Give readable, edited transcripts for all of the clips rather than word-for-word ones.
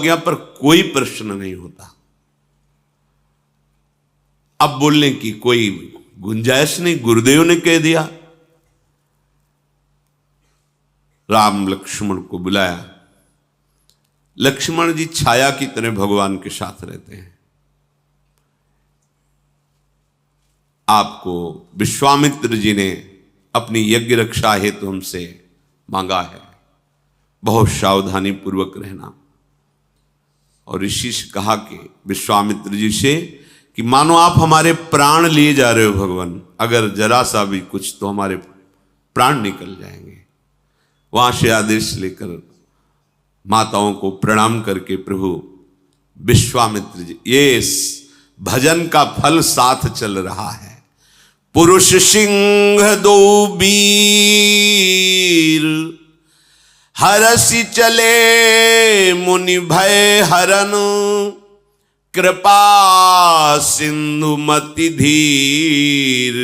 आज्ञा पर कोई प्रश्न नहीं होता। अब बोलने की कोई गुंजाइश नहीं, गुरुदेव ने कह दिया। राम लक्ष्मण को बुलाया। लक्ष्मण जी छाया की तरह भगवान के साथ रहते हैं। आपको विश्वामित्र जी ने अपनी यज्ञ रक्षा हेतु हमसे मांगा है, बहुत सावधानी पूर्वक रहना। और ऋषि से कहा कि विश्वामित्र जी से कि मानो आप हमारे प्राण लिए जा रहे हो भगवान, अगर जरा सा भी कुछ तो हमारे प्राण निकल जाएंगे। वहां से आदेश लेकर माताओं को प्रणाम करके प्रभु विश्वामित्र जी, ये भजन का फल साथ चल रहा है। पुरुष सिंह दो वीर, हरसि चले मुनि भय हरन, कृपा सिंधु मति धीर,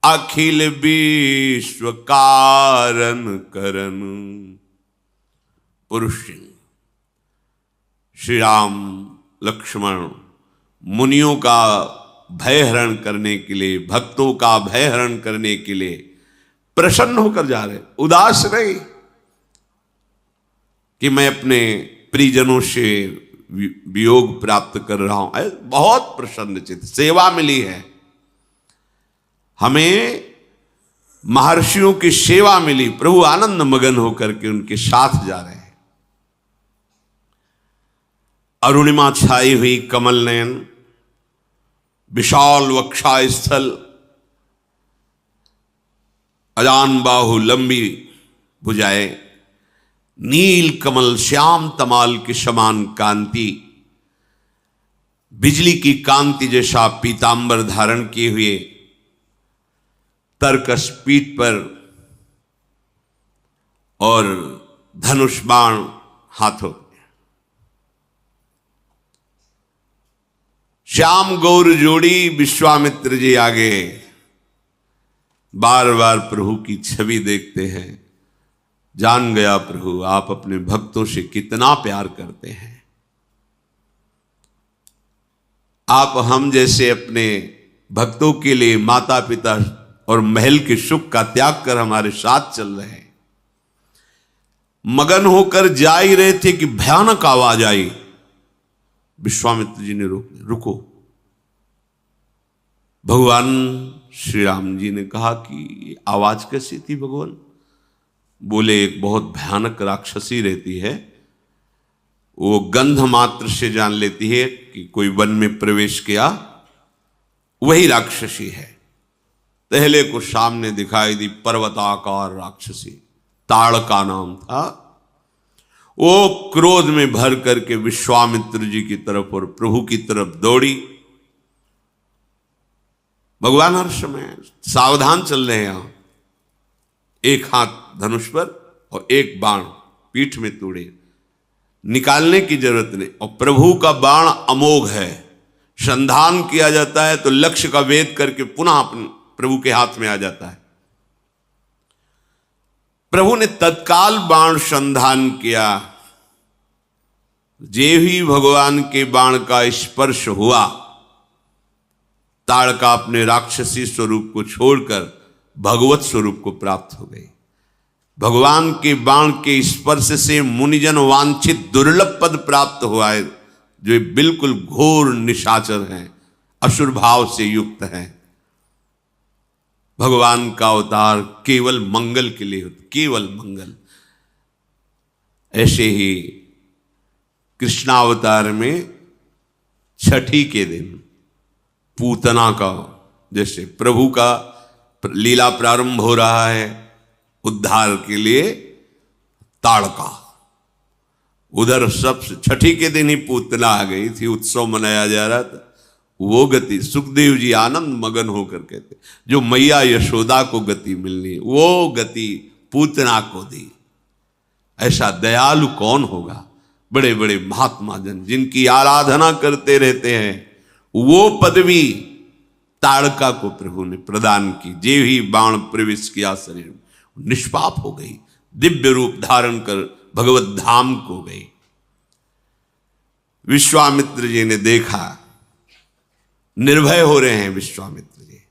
अखिल विश्व कारण करन। पुरुष सिंह श्री राम लक्ष्मण मुनियों का भय हरण करने के लिए, भक्तों का भय हरण करने के लिए प्रसन्न होकर जा रहे, उदास नहीं कि मैं अपने परिजनों से वियोग प्राप्त कर रहा हूं। बहुत प्रसन्न चित्त, सेवा मिली है हमें, महर्षियों की सेवा मिली। प्रभु आनंद मगन होकर के उनके साथ जा रहे हैं। अरुणिमा छाई हुई कमल नयन, विशाल वक्षा स्थल, अजान बाहु लंबी भुजाएं, नील कमल श्याम तमाल के समान कांति, बिजली की कांति जैसा पीतांबर धारण किए हुए, तरकस पीठ पर और धनुष बाण हाथों। श्याम गौर जोड़ी विश्वामित्र जी आगे बार बार प्रभु की छवि देखते हैं। जान गया प्रभु आप अपने भक्तों से कितना प्यार करते हैं। आप हम जैसे अपने भक्तों के लिए माता पिता और महल के सुख का त्याग कर हमारे साथ चल रहे हैं। मगन होकर जा ही रहे थे कि भयानक आवाज आई। विश्वामित्र जी ने रुको। भगवान श्री राम जी ने कहा कि आवाज कैसी थी भगवान? बोले एक बहुत भयानक राक्षसी रहती है, वो गंध मात्र से जान लेती है कि कोई वन में प्रवेश किया, वही राक्षसी है। पहले को सामने दिखाई दी पर्वताकार राक्षसी, ताड़का नाम था। वो क्रोध में भर करके विश्वामित्र जी की तरफ और प्रभु की तरफ दौड़ी। भगवान हर समय सावधान चल रहे हैं। यहां एक हाथ धनुष पर और एक बाण पीठ में तोड़े, निकालने की जरूरत नहीं। और प्रभु का बाण अमोघ है, संधान किया जाता है तो लक्ष्य का भेद करके पुनः अपने प्रभु के हाथ में आ जाता है। प्रभु ने तत्काल बाण संधान किया। जे ही भगवान के बाण का स्पर्श हुआ, ताड़का अपने राक्षसी स्वरूप को छोड़कर भगवत स्वरूप को प्राप्त हो गई। भगवान के बाण के स्पर्श से मुनिजन वांछित दुर्लभ पद प्राप्त हुआ है, जो बिल्कुल घोर निशाचर हैं, असुर भाव से युक्त हैं। भगवान का अवतार केवल मंगल के लिए होता, केवल मंगल। ऐसे ही कृष्णावतार में छठी के दिन पूतना का, जैसे प्रभु का लीला प्रारंभ हो रहा है उद्धार के लिए, ताड़का उधर सबसे छठी के दिन ही पूतना आ गई थी, उत्सव मनाया जा रहा था। वो गति सुखदेव जी आनंद मगन होकर कहते, जो मैया यशोदा को गति मिलनी वो गति पूतना को दी। ऐसा दयालु कौन होगा? बड़े बड़े महात्मा जन जिनकी आराधना करते रहते हैं, वो पदवी ताड़का को प्रभु ने प्रदान की। जे ही बाण प्रवेश किया शरीर में, निष्पाप हो गई, दिव्य रूप धारण कर भगवत धाम को गई। विश्वामित्र जी ने देखा, निर्भय हो रहे हैं विश्वामित्र जी,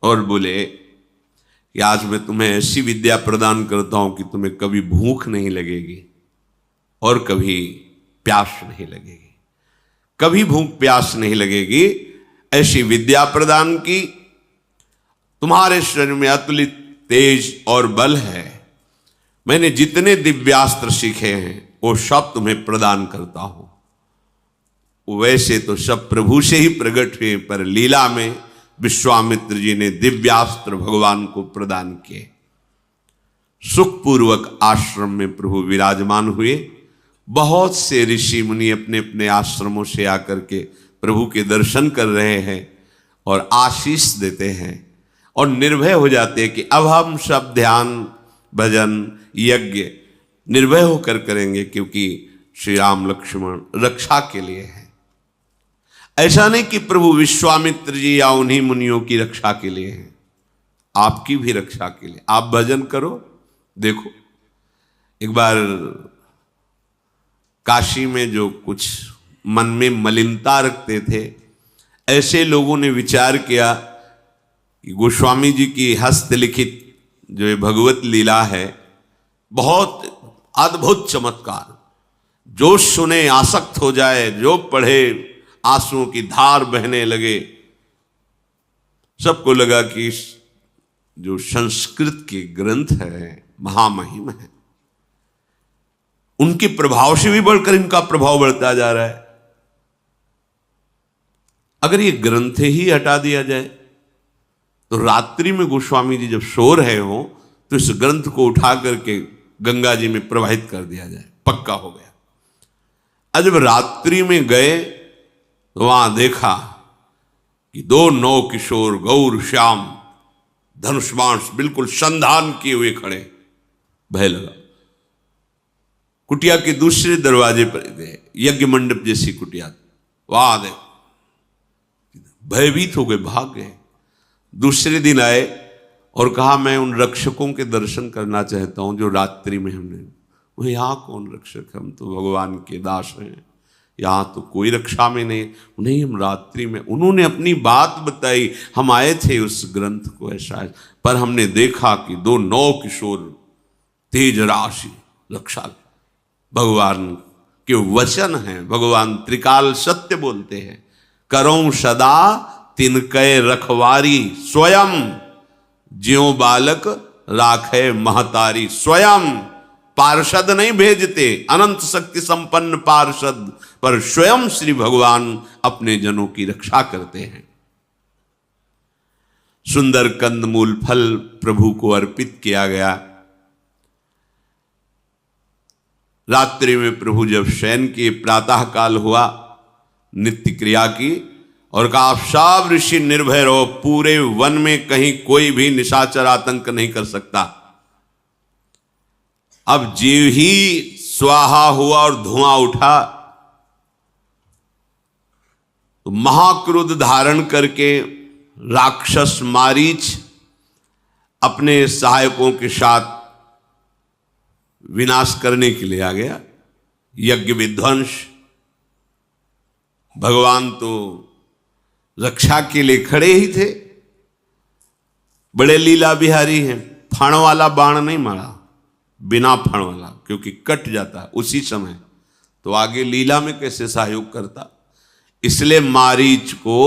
और बोले कि आज मैं तुम्हें ऐसी विद्या प्रदान करता हूं कि तुम्हें कभी भूख नहीं लगेगी और कभी प्यास नहीं लगेगी, कभी भूख प्यास नहीं लगेगी। ऐसी विद्या प्रदान की, तुम्हारे शरीर में अतुलित तेज और बल है, मैंने जितने दिव्यास्त्र सीखे हैं वो सब तुम्हें प्रदान करता हूं। वैसे तो सब प्रभु से ही प्रकट हुए, पर लीला में विश्वामित्र जी ने दिव्यास्त्र भगवान को प्रदान किए। सुखपूर्वक आश्रम में प्रभु विराजमान हुए। बहुत से ऋषि मुनि अपने अपने आश्रमों से आकर के प्रभु के दर्शन कर रहे हैं और आशीष देते हैं और निर्भय हो जाते हैं कि अब हम सब ध्यान भजन यज्ञ निर्भय होकर करेंगे, क्योंकि श्री राम लक्ष्मण रक्षा के लिए है। ऐसा नहीं कि प्रभु विश्वामित्र जी या उन्हीं मुनियों की रक्षा के लिए हैं, आपकी भी रक्षा के लिए। आप भजन करो। देखो, एक बार काशी में जो कुछ मन में मलिनता रखते थे, ऐसे लोगों ने विचार किया कि गोस्वामी जी की हस्तलिखित जो ये भगवत लीला है, बहुत अद्भुत चमत्कार, जो सुने आसक्त हो जाए, जो पढ़े आंसुओं की धार बहने लगे। सबको लगा कि जो संस्कृत के ग्रंथ है महामहिम है, उनके प्रभाव से भी बढ़कर इनका प्रभाव बढ़ता जा रहा है। अगर ये ग्रंथ ही हटा दिया जाए तो रात्रि में गोस्वामी जी जब सो रहे हो तो इस ग्रंथ को उठा करके गंगा जी में प्रवाहित कर दिया जाए, पक्का हो गया। आज जब रात्रि में गए तो वहां देखा कि 2 नौ किशोर गौर श्याम धनुष बाण बिल्कुल संधान किए हुए खड़े। भय लगा। कुटिया के दूसरे दरवाजे पर गए, यज्ञ मंडप जैसी कुटिया, वहां देख भयभीत हो गए, भाग गए। दूसरे दिन आए और कहा मैं उन रक्षकों के दर्शन करना चाहता हूं जो रात्रि में हमने। वो यहाँ कौन रक्षक, हम तो भगवान के दास हैं, यहाँ तो कोई रक्षा में नहीं हम रात्रि में। उन्होंने अपनी बात बताई, हम आए थे उस ग्रंथ को ऐसा, पर हमने देखा कि 2 नौ किशोर तेज राशि रक्षा। भगवान के वचन हैं, भगवान त्रिकाल सत्य बोलते हैं। करो सदा तिनके रखवारी, स्वयं ज्यों बालक राखे महतारी। स्वयं पार्षद नहीं भेजते, अनंत शक्ति संपन्न पार्षद, पर स्वयं श्री भगवान अपने जनों की रक्षा करते हैं। सुंदर कंदमूल फल प्रभु को अर्पित किया गया। रात्रि में प्रभु जब शयन किए, प्रातः काल हुआ, नित्य क्रिया की और कहा आप सब ऋषि निर्भय रहो, पूरे वन में कहीं कोई भी निशाचर आतंक नहीं कर सकता। अब जीव ही स्वाहा हुआ और धुआं उठा तो महाक्रोध धारण करके राक्षस मारीच अपने सहायकों के साथ विनाश करने के लिए आ गया। यज्ञ विध्वंस। भगवान तो रक्षा के लिए खड़े ही थे, बड़े लीला बिहारी हैं। फण वाला बाण नहीं मारा, बिना फण वाला, क्योंकि कट जाता उसी समय, तो आगे लीला में कैसे सहयोग करता। इसलिए मारीच को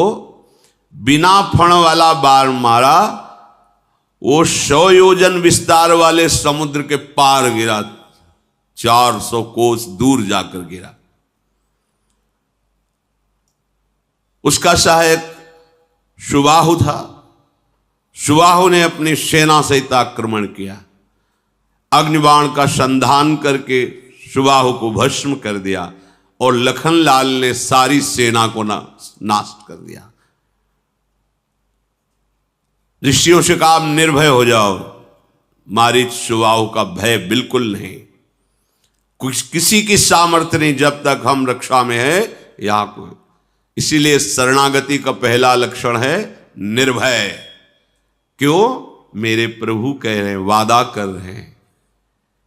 बिना फण वाला बाण मारा, वो 100 योजन विस्तार वाले समुद्र के पार गिरा, 400 कोस दूर जाकर गिरा। उसका सहायक सुबाहु था। सुबाहु ने अपनी सेना सहित आक्रमण किया, अग्निबाण का संधान करके सुबाहु को भस्म कर दिया और लखनलाल ने सारी सेना को नाश कर दिया। ऋषियों से कहा निर्भय हो जाओ, मारीच सुबाहु का भय बिल्कुल नहीं, कुछ किसी की सामर्थ्य नहीं जब तक हम रक्षा में है यहां को। इसीलिए शरणागति का पहला लक्षण है निर्भय। क्यों? मेरे प्रभु कह रहे हैं, वादा कर रहे हैं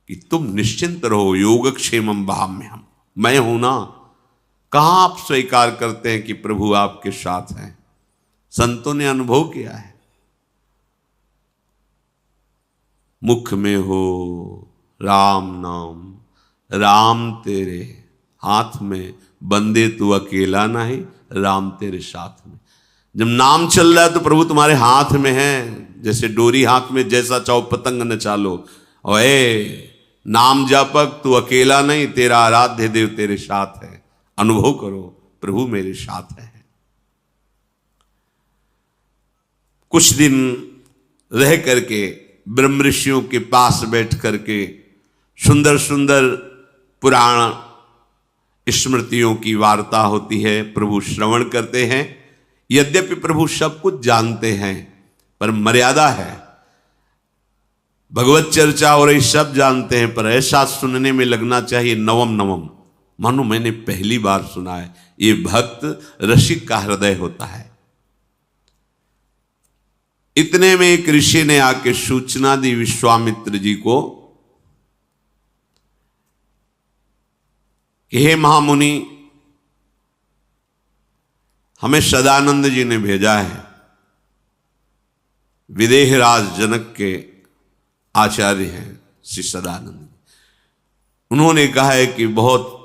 कि तुम निश्चिंत रहो, योगक्षेमम भाम्यहम्, मैं हूं ना, कहां आप स्वीकार करते हैं कि प्रभु आपके साथ हैं? संतों ने अनुभव किया है। मुख में हो राम नाम, राम तेरे हाथ में, बंदे तू अकेला नहीं, राम तेरे साथ में। जब नाम चल रहा है तो प्रभु तुम्हारे हाथ में है। जैसे डोरी हाथ में, जैसा चाहो पतंग न चालो। और नाम जापक तू अकेला नहीं, तेरा आराध्य देव तेरे साथ है। अनुभव करो, प्रभु मेरे साथ है। कुछ दिन रह करके ब्रह्म ऋषियों के पास बैठ करके सुंदर सुंदर पुराण स्मृतियों की वार्ता होती है, प्रभु श्रवण करते हैं। यद्यपि प्रभु सब कुछ जानते हैं, पर मर्यादा है। भगवत चर्चा और ये सब जानते हैं, पर ऐसा सुनने में लगना चाहिए नवम नवम, मानो मैंने पहली बार सुना है। ये भक्त रसिक का हृदय होता है। इतने में एक ऋषि ने आके सूचना दी विश्वामित्र जी को कि हे महामुनि, हमें सदानंद जी ने भेजा है। विदेहराज जनक के आचार्य हैं श्री सदानंद। उन्होंने कहा है कि बहुत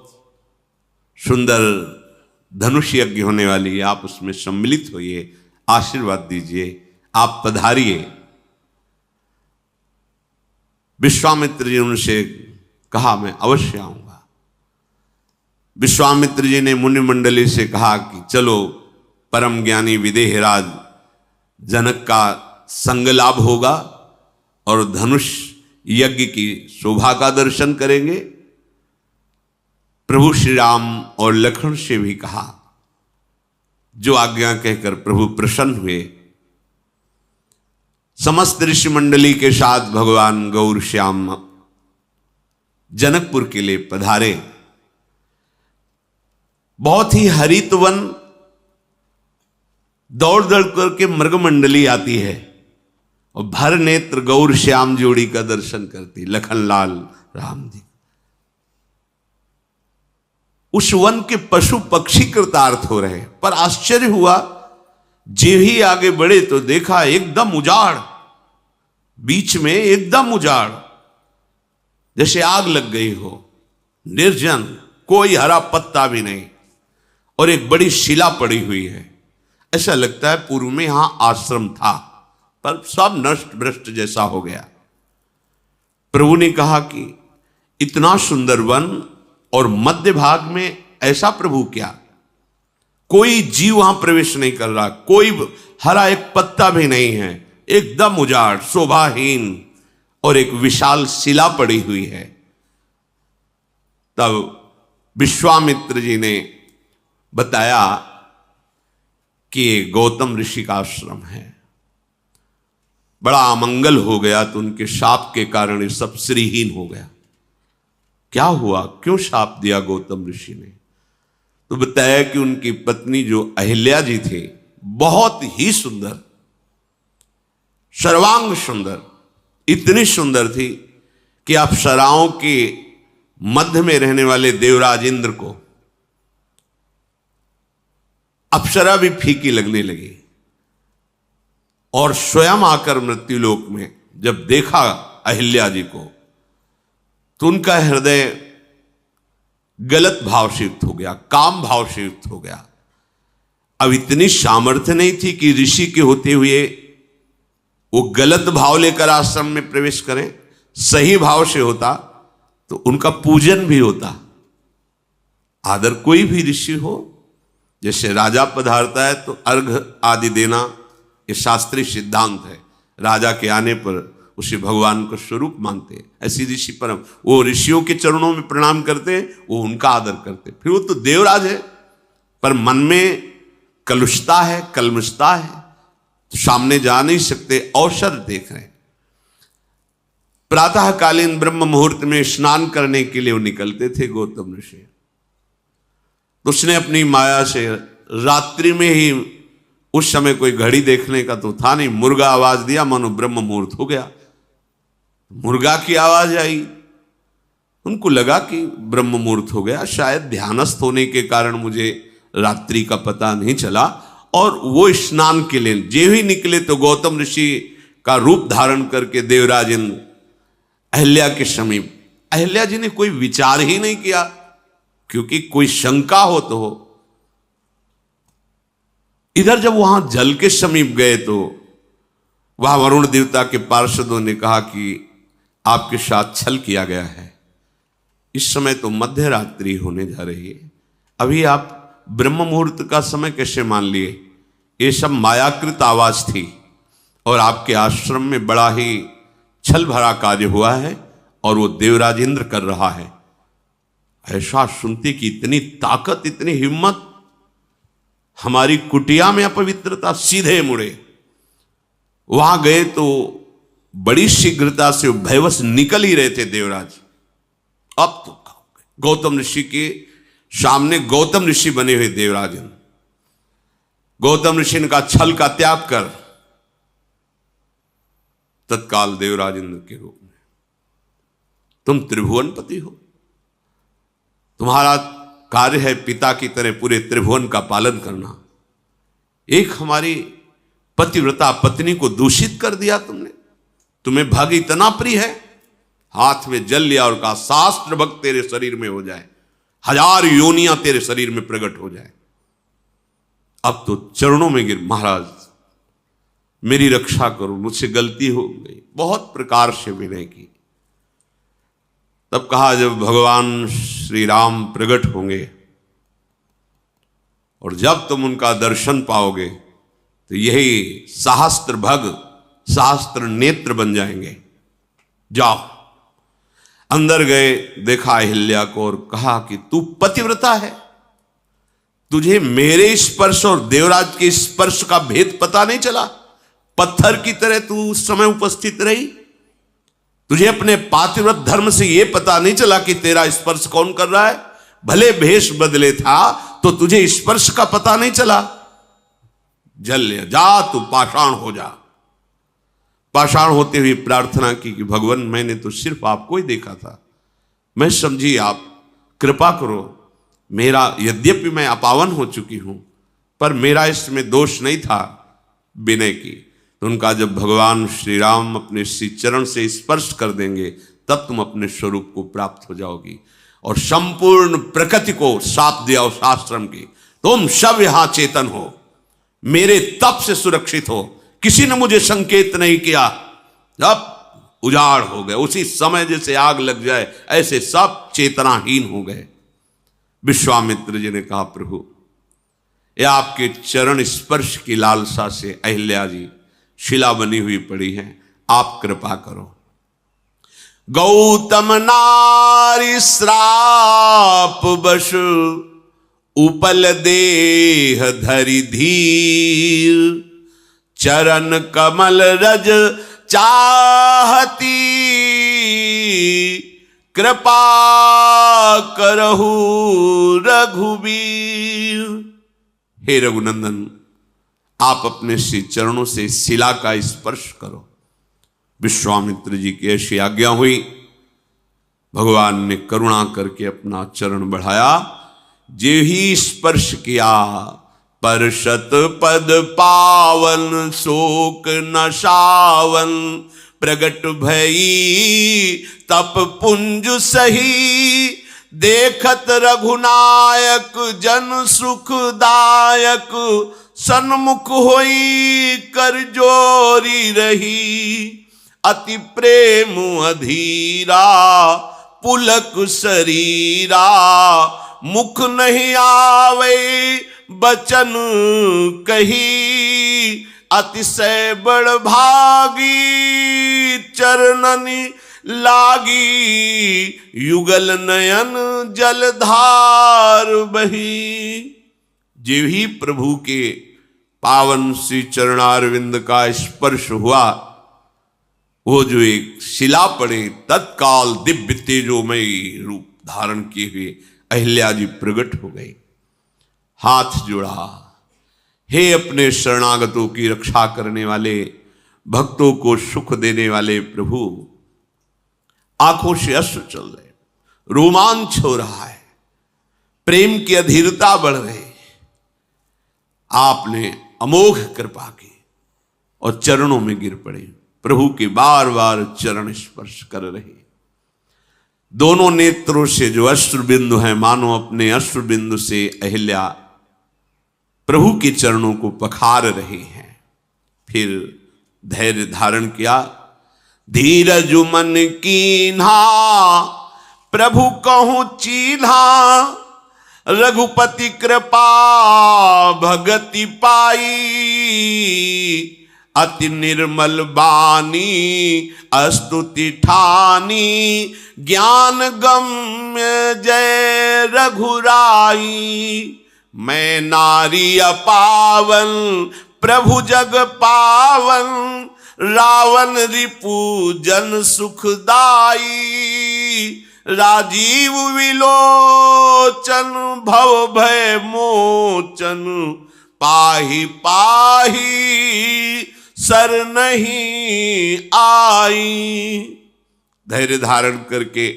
सुंदर धनुष यज्ञ होने वाली है, आप उसमें सम्मिलित होइए, आशीर्वाद दीजिए, आप पधारिए। विश्वामित्र जी उनसे कहा मैं अवश्य आऊंगा। विश्वामित्र जी ने मुनि मंडली से कहा कि चलो परम ज्ञानी विदेहराज जनक का संग लाभ होगा और धनुष यज्ञ की शोभा का दर्शन करेंगे। प्रभु श्री राम और लक्ष्मण से भी कहा, जो आज्ञा कहकर प्रभु प्रसन्न हुए। समस्त ऋषि मंडली के साथ भगवान गौर श्याम जनकपुर के लिए पधारे। बहुत ही हरित वन, दौड़ दौड़ करके मृग मंडली आती है और भर नेत्र गौर श्याम जोड़ी का दर्शन करती, लखनलाल राम जी। उस वन के पशु पक्षी कृतार्थ हो रहे, पर आश्चर्य हुआ, जे ही आगे बढ़े तो देखा एकदम उजाड़, बीच में एकदम उजाड़, जैसे आग लग गई हो, निर्जन, कोई हरा पत्ता भी नहीं, और एक बड़ी शिला पड़ी हुई है। ऐसा लगता है पूर्व में यहां आश्रम था, पर सब नष्ट भ्रष्ट जैसा हो गया। प्रभु ने कहा कि इतना सुंदर वन और मध्य भाग में ऐसा प्रभु क्या, कोई जीव वहां प्रवेश नहीं कर रहा, कोई हरा एक पत्ता भी नहीं है, एकदम उजाड़, शोभाहीन, और एक विशाल शिला पड़ी हुई है। तब विश्वामित्र जी ने बताया कि ये गौतम ऋषि का आश्रम है। बड़ा अमंगल हो गया, तो उनके शाप के कारण ये सब श्रीहीन हो गया। क्या हुआ, क्यों शाप दिया गौतम ऋषि ने? तो बताया कि उनकी पत्नी जो अहिल्या जी थी, बहुत ही सुंदर, सर्वांग सुंदर, इतनी सुंदर थी कि अप्सराओं के मध्य में रहने वाले देवराज इंद्र को अप्सरा भी फीकी लगने लगी। और स्वयं आकर मृत्युलोक में जब देखा अहिल्या जी को, तो उनका हृदय गलत भाव से युक्त हो गया, काम भाव से युक्त हो गया। अब इतनी सामर्थ्य नहीं थी कि ऋषि के होते हुए वो गलत भाव लेकर आश्रम में प्रवेश करें। सही भाव से होता तो उनका पूजन भी होता। आदर कोई भी ऋषि हो, जैसे राजा पधारता है तो अर्घ आदि देना, ये शास्त्रीय सिद्धांत है। राजा के आने पर उसे भगवान को स्वरूप मानते, ऐसी ऋषि परम, वो ऋषियों के चरणों में प्रणाम करते, वो उनका आदर करते। फिर वो तो देवराज है, पर मन में कलुषता है, कलमुषता है, तो सामने जा नहीं सकते, अवसर देख रहे हैं। प्रातःकालीन ब्रह्म मुहूर्त में स्नान करने के लिए वो निकलते थे गौतम ऋषि। उसने अपनी माया से रात्रि में ही, उस समय कोई घड़ी देखने का तो था नहीं, मुर्गा आवाज दिया, मानो ब्रह्म मुहूर्त हो गया। मुर्गा की आवाज आई, उनको लगा कि ब्रह्म मुहूर्त हो गया, शायद ध्यानस्थ होने के कारण मुझे रात्रि का पता नहीं चला। और वो स्नान के लिए जे ही निकले तो गौतम ऋषि का रूप धारण करके देवराज इंद्र अहिल्या के समीप। अहिल्या जी ने कोई विचार ही नहीं किया, क्योंकि कोई शंका हो तो हो। इधर जब वहां जल के समीप गए तो वहां वरुण देवता के पार्षदों ने कहा कि आपके साथ छल किया गया है, इस समय तो मध्य रात्रि होने जा रही है, अभी आप ब्रह्म मुहूर्त का समय कैसे मान लिए? ये सब मायाकृत आवाज थी और आपके आश्रम में बड़ा ही छल भरा कार्य हुआ है और वो देवराज इंद्र कर रहा है। ऐसा सुनते कि इतनी ताकत, इतनी हिम्मत, हमारी कुटिया में अपवित्रता, सीधे मुड़े। वहां गए तो बड़ी शीघ्रता से भयवश निकल ही रहे थे देवराज। अब तो गौतम ऋषि के सामने गौतम ऋषि बने हुए देवराज इंद्र। गौतम ऋषि ने कहा छल का त्याग कर। तत्काल देवराज इंद्र के रूप में, तुम त्रिभुवनपति हो, तुम्हारा कार्य है पिता की तरह पूरे त्रिभुवन का पालन करना। एक हमारी पतिव्रता पत्नी को दूषित कर दिया तुमने, तुम्हें भग इतना प्रिय है, हाथ में जल लिया और कहा शास्त्र भक्त तेरे शरीर में हो जाए, 1000 योनियां तेरे शरीर में प्रकट हो जाए। अब तो चरणों में गिर, महाराज मेरी रक्षा करो, मुझसे गलती हो गई। बहुत प्रकार से विनय की। तब कहा जब भगवान श्री राम प्रकट होंगे और जब तुम उनका दर्शन पाओगे तो यही सहस्त्र भग, सहस्त्र नेत्र बन जाएंगे। जाओ। अंदर गए, देखा अहिल्या को और कहा कि तू पतिव्रता है, तुझे मेरे स्पर्श और देवराज के स्पर्श का भेद पता नहीं चला? पत्थर की तरह तू उस समय उपस्थित रही, तुझे अपने पातिव्रत धर्म से यह पता नहीं चला कि तेरा स्पर्श कौन कर रहा है? भले भेष बदले था तो तुझे स्पर्श का पता नहीं चला? जल ले, जा तू पाषाण हो जा। पाषाण होते हुए प्रार्थना की कि भगवान मैंने तो सिर्फ आपको ही देखा था, मैं समझी आप कृपा करो, मेरा यद्यपि मैं अपावन हो चुकी हूं पर मेरा इसमें दोष नहीं था। विनय की तो उनका जब भगवान श्री राम अपने श्री चरण से स्पर्श कर देंगे तब तुम अपने स्वरूप को प्राप्त हो जाओगी। और संपूर्ण प्रकृति को साप दिया उस आश्रम की, तुम सब यहां चेतन हो, मेरे तप से सुरक्षित हो, किसी ने मुझे संकेत नहीं किया। जब उजाड़ हो गए, उसी समय जैसे आग लग जाए ऐसे सब चेतनाहीन हो गए। विश्वामित्र जी ने कहा प्रभु ये आपके चरण स्पर्श की लालसा से अहिल्या जी शिला बनी हुई पड़ी है, आप कृपा करो। गौतम नारी श्राप बश उपल देह धरि धीर, चरण कमल रज चाहती, कृपा करहु रघुबीर। हे रघुनंदन, आप अपने श्री चरणों से शिला का स्पर्श करो। विश्वामित्र जी की ऐसी आज्ञा हुई। भगवान ने करुणा करके अपना चरण बढ़ाया, जे ही स्पर्श किया परशत पद पावन, शोक नशावन, प्रगट भई तप पुंज सही, देखत रघुनायक जन सुखदायक, सन्मुख होई कर जोरी रही, अति प्रेम अधीरा पुलक शरीरा, मुख नहीं आवे बचन कही, अतिशय बड़ भागी चरणनि लागी, युगल नयन जलधार बही। जो ही प्रभु के पावन श्री चरणारविंद का स्पर्श हुआ, वो जो एक शिला पड़े, तत्काल दिव्य तेजोमयी रूप धारण किए हुए अहिल्या जी प्रकट हो गई। हाथ जोड़ा, हे अपने शरणागतों की रक्षा करने वाले, भक्तों को सुख देने वाले प्रभु। आंखों से अश्रु चल रहे, रोमांच हो रहा है, प्रेम की अधीरता बढ़ रही। आपने अमोघ कृपा की और चरणों में गिर पड़े। प्रभु के बार बार चरण स्पर्श कर रहे। दोनों नेत्रों से जो अश्रु बिंदु हैं, मानो अपने अश्रु बिंदु से अहिल्या प्रभु के चरणों को पखार रहे हैं। फिर धैर्य धारण किया। धीरज मन कीन्हा प्रभु कहूं चीन्हा, रघुपति कृपा भगति पाई। अति निर्मल बानी स्तुति ठानी, ज्ञान गम्य जय रघुराई। मैं नारी अपावन प्रभु जग पावन, रावण रिपु जन सुखदाई। राजीव विलोचन भव भय मोचन, पाहि पाहि सर नहीं आई। धैर्य धारण करके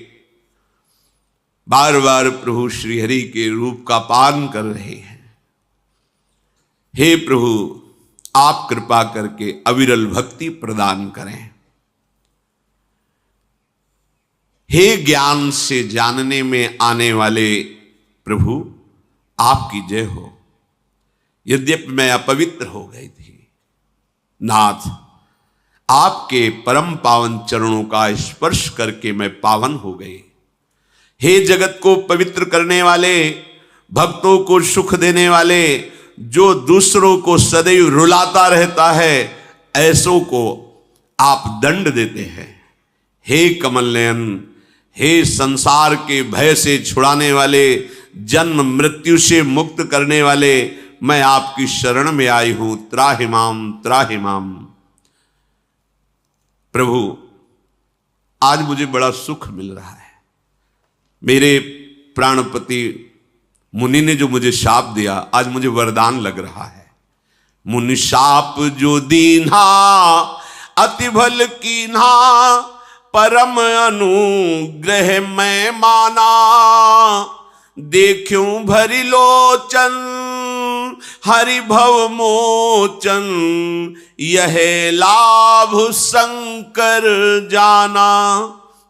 बार बार प्रभु श्रीहरि के रूप का पान कर रहे हैं। हे प्रभु, आप कृपा करके अविरल भक्ति प्रदान करें। हे ज्ञान से जानने में आने वाले प्रभु, आपकी जय हो। यद्यपि मैं अपवित्र हो गई थी, नाथ आपके परम पावन चरणों का स्पर्श करके मैं पावन हो गई। हे जगत को पवित्र करने वाले, भक्तों को सुख देने वाले, जो दूसरों को सदैव रुलाता रहता है, ऐसों को आप दंड देते हैं। हे कमल नयन, हे संसार के भय से छुड़ाने वाले, जन्म मृत्यु से मुक्त करने वाले, मैं आपकी शरण में आई हूं। त्राहि माम त्राहि माम। प्रभु, आज मुझे बड़ा सुख मिल रहा है। मेरे प्राणपति मुनि ने जो मुझे शाप दिया, आज मुझे वरदान लग रहा है। मुनि शाप जो दीन्हा अति भल कीन्हा, परम अनुग्रह मैं माना। देखूं भरी लोचन हरि भव मोचन, यह लाभ शंकर जाना।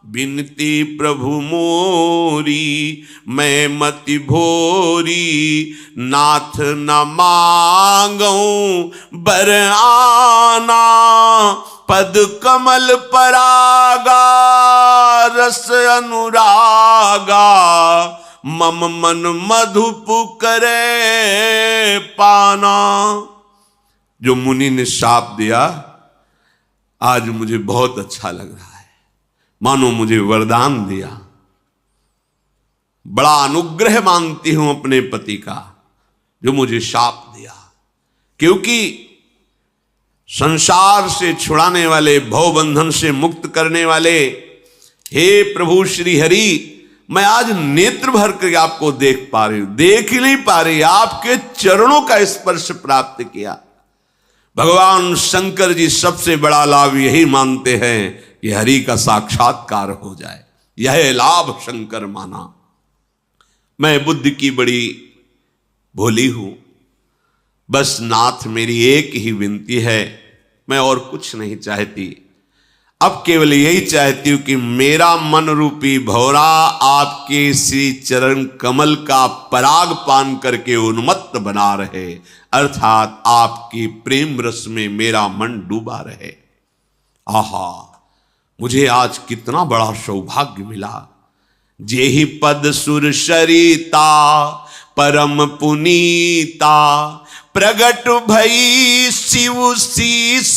बिनती प्रभु मोरी मैं मति भोरी, नाथ न मांगूं बर आना। पद कमल परागा रस अनुरागा, मम मन मधुप करे पाना। जो मुनि ने शाप दिया, आज मुझे बहुत अच्छा लग रहा है, मानो मुझे वरदान दिया। बड़ा अनुग्रह मानती हूं अपने पति का, जो मुझे शाप दिया। क्योंकि संसार से छुड़ाने वाले, भवबंधन से मुक्त करने वाले, हे प्रभु श्री हरि, मैं आज नेत्र भर कर आपको देख पा रही हूं, देख ही नहीं पा रही, आपके चरणों का स्पर्श प्राप्त किया। भगवान शंकर जी सबसे बड़ा लाभ यही मानते हैं कि हरि का साक्षात्कार हो जाए, यह लाभ शंकर माना। मैं बुद्धि की बड़ी भोली हूं, बस नाथ मेरी एक ही विनती है, मैं और कुछ नहीं चाहती। अब केवल यही चाहती हूं कि मेरा मन रूपी भौरा आपके श्री चरण कमल का पराग पान करके उन्मत्त बना रहे, अर्थात आपकी प्रेम रस में मेरा मन डूबा रहे। आहा, मुझे आज कितना बड़ा सौभाग्य मिला। जेहि पद सुर सरिता परम पुनीता, प्रगट भई शिव शीस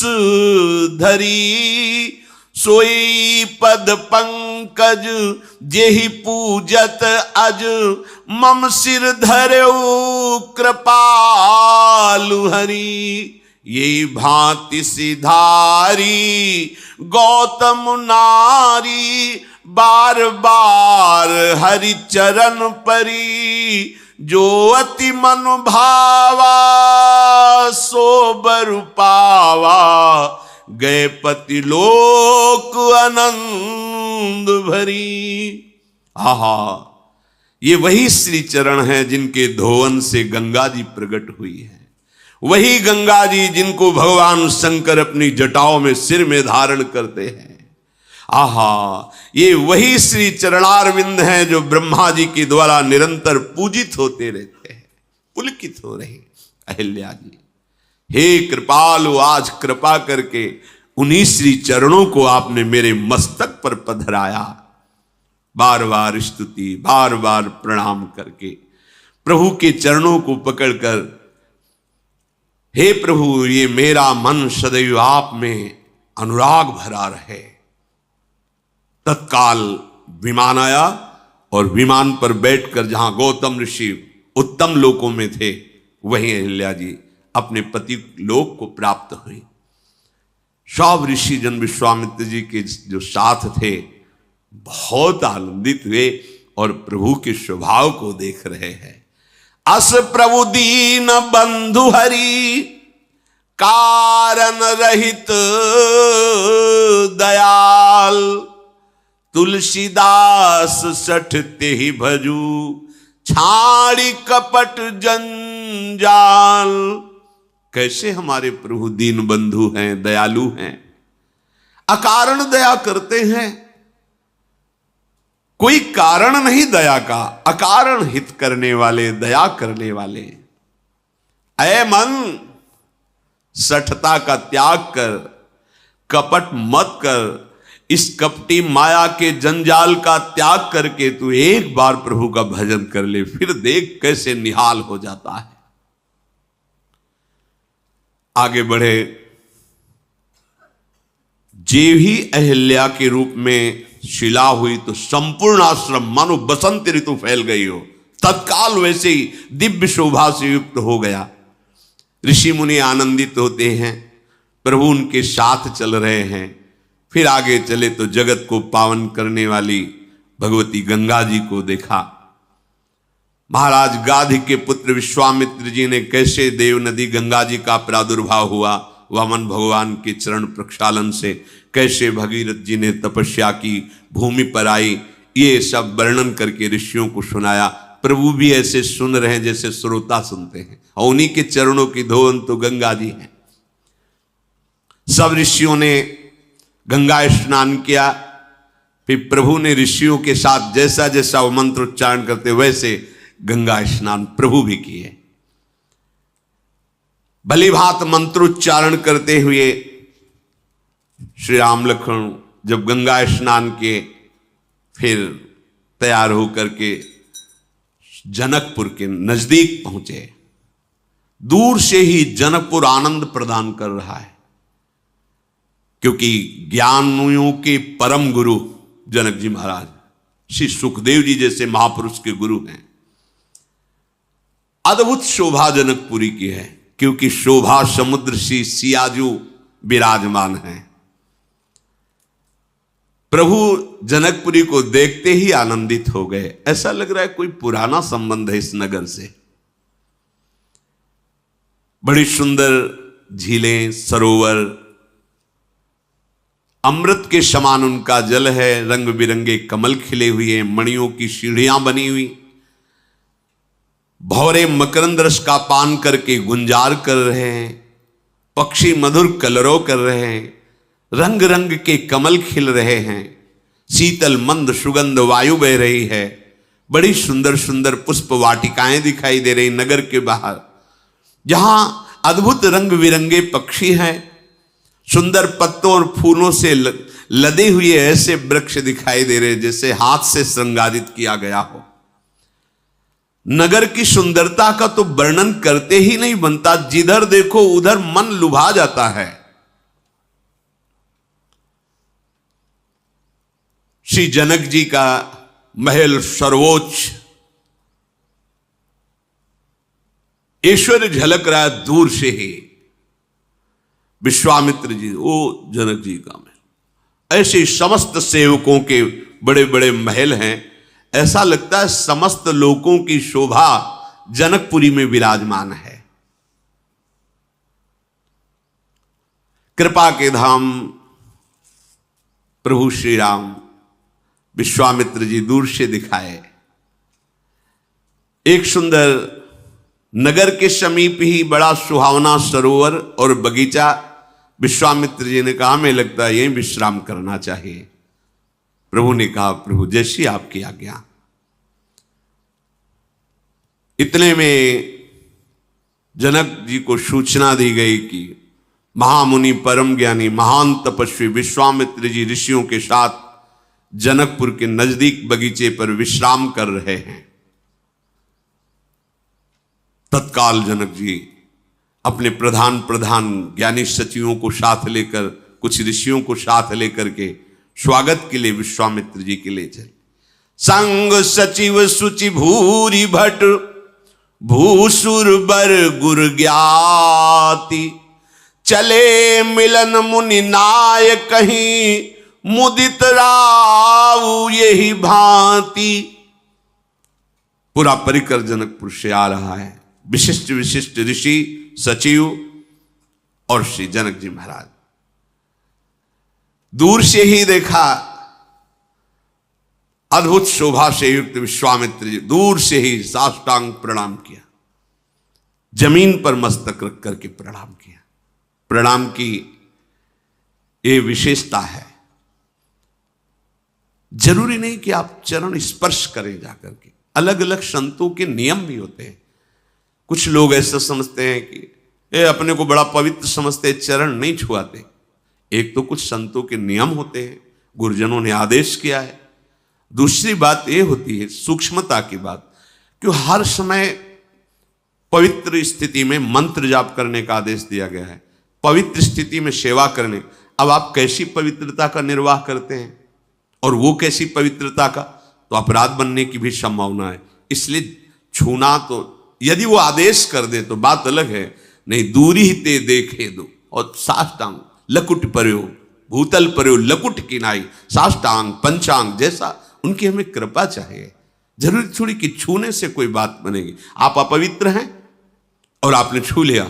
धरी। सोई पद पंकज जेहि पूजत अज, मम सिर धरऊ कृपालु हरि। यही भांति सिधारी गौतम नारी, बार बार हरि चरण परी। जो अति मन भावा सो बर पावा, गए पति लोक आनंद भरी। आहा, ये वही श्री चरण हैं जिनके धोवन से गंगा जी प्रकट हुई है। वही गंगा जी जिनको भगवान शंकर अपनी जटाओं में सिर में धारण करते हैं। आहा, ये वही श्री चरणारविंद हैं जो ब्रह्मा जी के द्वारा निरंतर पूजित होते रहते हैं। पुलकित हो रहे अहिल्या जी, हे कृपालु, आज कृपा करके उन्हीं श्री चरणों को आपने मेरे मस्तक पर पधराया। बार बार स्तुति, बार बार प्रणाम करके प्रभु के चरणों को पकड़कर, हे प्रभु, ये मेरा मन सदैव आप में अनुराग भरा रहे। तत्काल विमान आया और विमान पर बैठकर जहां गौतम ऋषि उत्तम लोकों में थे, वहीं अहिल्या जी अपने पति लोक को प्राप्त हुई। सब ऋषि जन विश्वामित्र जी के जो साथ थे बहुत आनंदित हुए और प्रभु के स्वभाव को देख रहे हैं। अस प्रभु दीन बंधु हरि, कारण रहित दयाल, तुलसीदास सठ ते ही भजू, छाड़ी कपट जंजाल। कैसे हमारे प्रभु दीन बंधु हैं, दयालु हैं, अकारण दया करते हैं। कोई कारण नहीं दया का, अकारण हित करने वाले, दया करने वाले। ऐ मन, सठता का त्याग कर, कपट मत कर, इस कपटी माया के जंजाल का त्याग करके तू एक बार प्रभु का भजन कर ले, फिर देख कैसे निहाल हो जाता है। आगे बढ़े, जे भी अहिल्या के रूप में शिला हुई तो संपूर्ण आश्रम मानो बसंत ऋतु फैल गई हो, तत्काल वैसे ही दिव्य शोभा से युक्त हो गया। ऋषि मुनि आनंदित होते हैं, प्रभु उनके साथ चल रहे हैं। फिर आगे चले तो जगत को पावन करने वाली भगवती गंगा जी को देखा। महाराज गाधी के पुत्र विश्वामित्र जी ने कैसे देव नदी गंगा जी का प्रादुर्भाव हुआ, वामन भगवान के चरण प्रक्षालन से कैसे भगीरथ जी ने तपस्या की, भूमि पर आई, ये सब वर्णन करके ऋषियों को सुनाया। प्रभु भी ऐसे सुन रहे हैं जैसे श्रोता सुनते हैं, और उन्हीं के चरणों की धोवन तो गंगा जी है। सब ऋषियों ने गंगा स्नान किया। फिर प्रभु ने ऋषियों के साथ जैसा जैसा वो मंत्र उच्चारण करते वैसे गंगा स्नान प्रभु भी किए। भली भांत मंत्रोच्चारण करते हुए श्री राम लक्ष्मण जब गंगा स्नान किए, फिर तैयार होकर के जनकपुर के नजदीक पहुंचे। दूर से ही जनकपुर आनंद प्रदान कर रहा है, क्योंकि ज्ञानियों के परम गुरु जनक जी महाराज श्री सुखदेव जी जैसे महापुरुष के गुरु हैं। अद्भुत शोभा जनकपुरी की है, क्योंकि शोभा समुद्र सी सियाजू विराजमान है। प्रभु जनकपुरी को देखते ही आनंदित हो गए। ऐसा लग रहा है कोई पुराना संबंध है इस नगर से। बड़ी सुंदर झीलें, सरोवर, अमृत के समान उनका जल है, रंग बिरंगे कमल खिले हुए, मणियों की सीढ़ियां बनी हुई, भौरे मकरंद रस का पान करके गुंजार कर रहे हैं, पक्षी मधुर कलरव कर रहे हैं, रंग रंग के कमल खिल रहे हैं, शीतल मंद सुगंध वायु बह रही है, बड़ी सुंदर सुंदर पुष्प वाटिकाएं दिखाई दे रही नगर के बाहर, जहां अद्भुत रंग बिरंगे पक्षी हैं, सुंदर पत्तों और फूलों से लदे हुए ऐसे वृक्ष दिखाई दे रहे जैसे हाथ से श्रृंगारित किया गया हो। नगर की सुंदरता का तो वर्णन करते ही नहीं बनता, जिधर देखो उधर मन लुभा जाता है। श्री जनक जी का महल सर्वोच्च, ऐश्वर्य झलक रहा है दूर से ही। विश्वामित्र जी, वो जनक जी का महल, ऐसे समस्त सेवकों के बड़े बड़े महल हैं। ऐसा लगता है समस्त लोकों की शोभा जनकपुरी में विराजमान है। कृपा के धाम प्रभु श्री राम विश्वामित्र जी दूर से दिखाए। एक सुंदर नगर के समीप ही बड़ा सुहावना सरोवर और बगीचा। विश्वामित्र जी ने कहा हमें लगता है यहीं विश्राम करना चाहिए। प्रभु ने कहा प्रभु जैसी आपकी आज्ञा। इतने में जनक जी को सूचना दी गई कि महामुनि परम ज्ञानी महान तपस्वी विश्वामित्र जी ऋषियों के साथ जनकपुर के नजदीक बगीचे पर विश्राम कर रहे हैं। तत्काल जनक जी अपने प्रधान ज्ञानी सचिवों को साथ लेकर, कुछ ऋषियों को साथ लेकर के स्वागत के लिए विश्वामित्र जी के लिए चले। संग सचिव सुचि भूरि भट भूसुर बर गुर ज्ञाति चले मिलन मुनि नाय कहीं मुदित राव यही भांति। पूरा परिकर जनकपुर से आ रहा है। विशिष्ट विशिष्ट ऋषि सचिव और श्री जनक जी महाराज। दूर से ही देखा अद्भुत शोभा से युक्त विश्वामित्र जी दूर से ही साष्टांग प्रणाम किया, जमीन पर मस्तक रख करके प्रणाम किया। प्रणाम की ये विशेषता है। जरूरी नहीं कि आप चरण स्पर्श करें जाकर के, अलग अलग संतों के नियम भी होते हैं। कुछ लोग ऐसा समझते हैं कि ये अपने को बड़ा पवित्र समझते, चरण नहीं छुआते। एक तो कुछ संतों के नियम होते हैं, गुरुजनों ने आदेश किया है। दूसरी बात ये होती है सूक्ष्मता की बात, कि हर समय पवित्र स्थिति में मंत्र जाप करने का आदेश दिया गया है, पवित्र स्थिति में सेवा करने। अब आप कैसी पवित्रता का निर्वाह करते हैं और वो कैसी पवित्रता का, तो अपराध बनने की भी संभावना है। इसलिए छूना तो यदि वो आदेश कर दे तो बात अलग है, नहीं दूरी ही ते देखे दो। और साष्टांग लकुट पर्यो भूतल पर्यो लकुट किनाई, साष्टांग पंचांग जैसा उनकी हमें कृपा चाहिए। जरूरी थोड़ी कि छूने से कोई बात बनेगी। आप अपवित्र हैं और आपने छू लिया,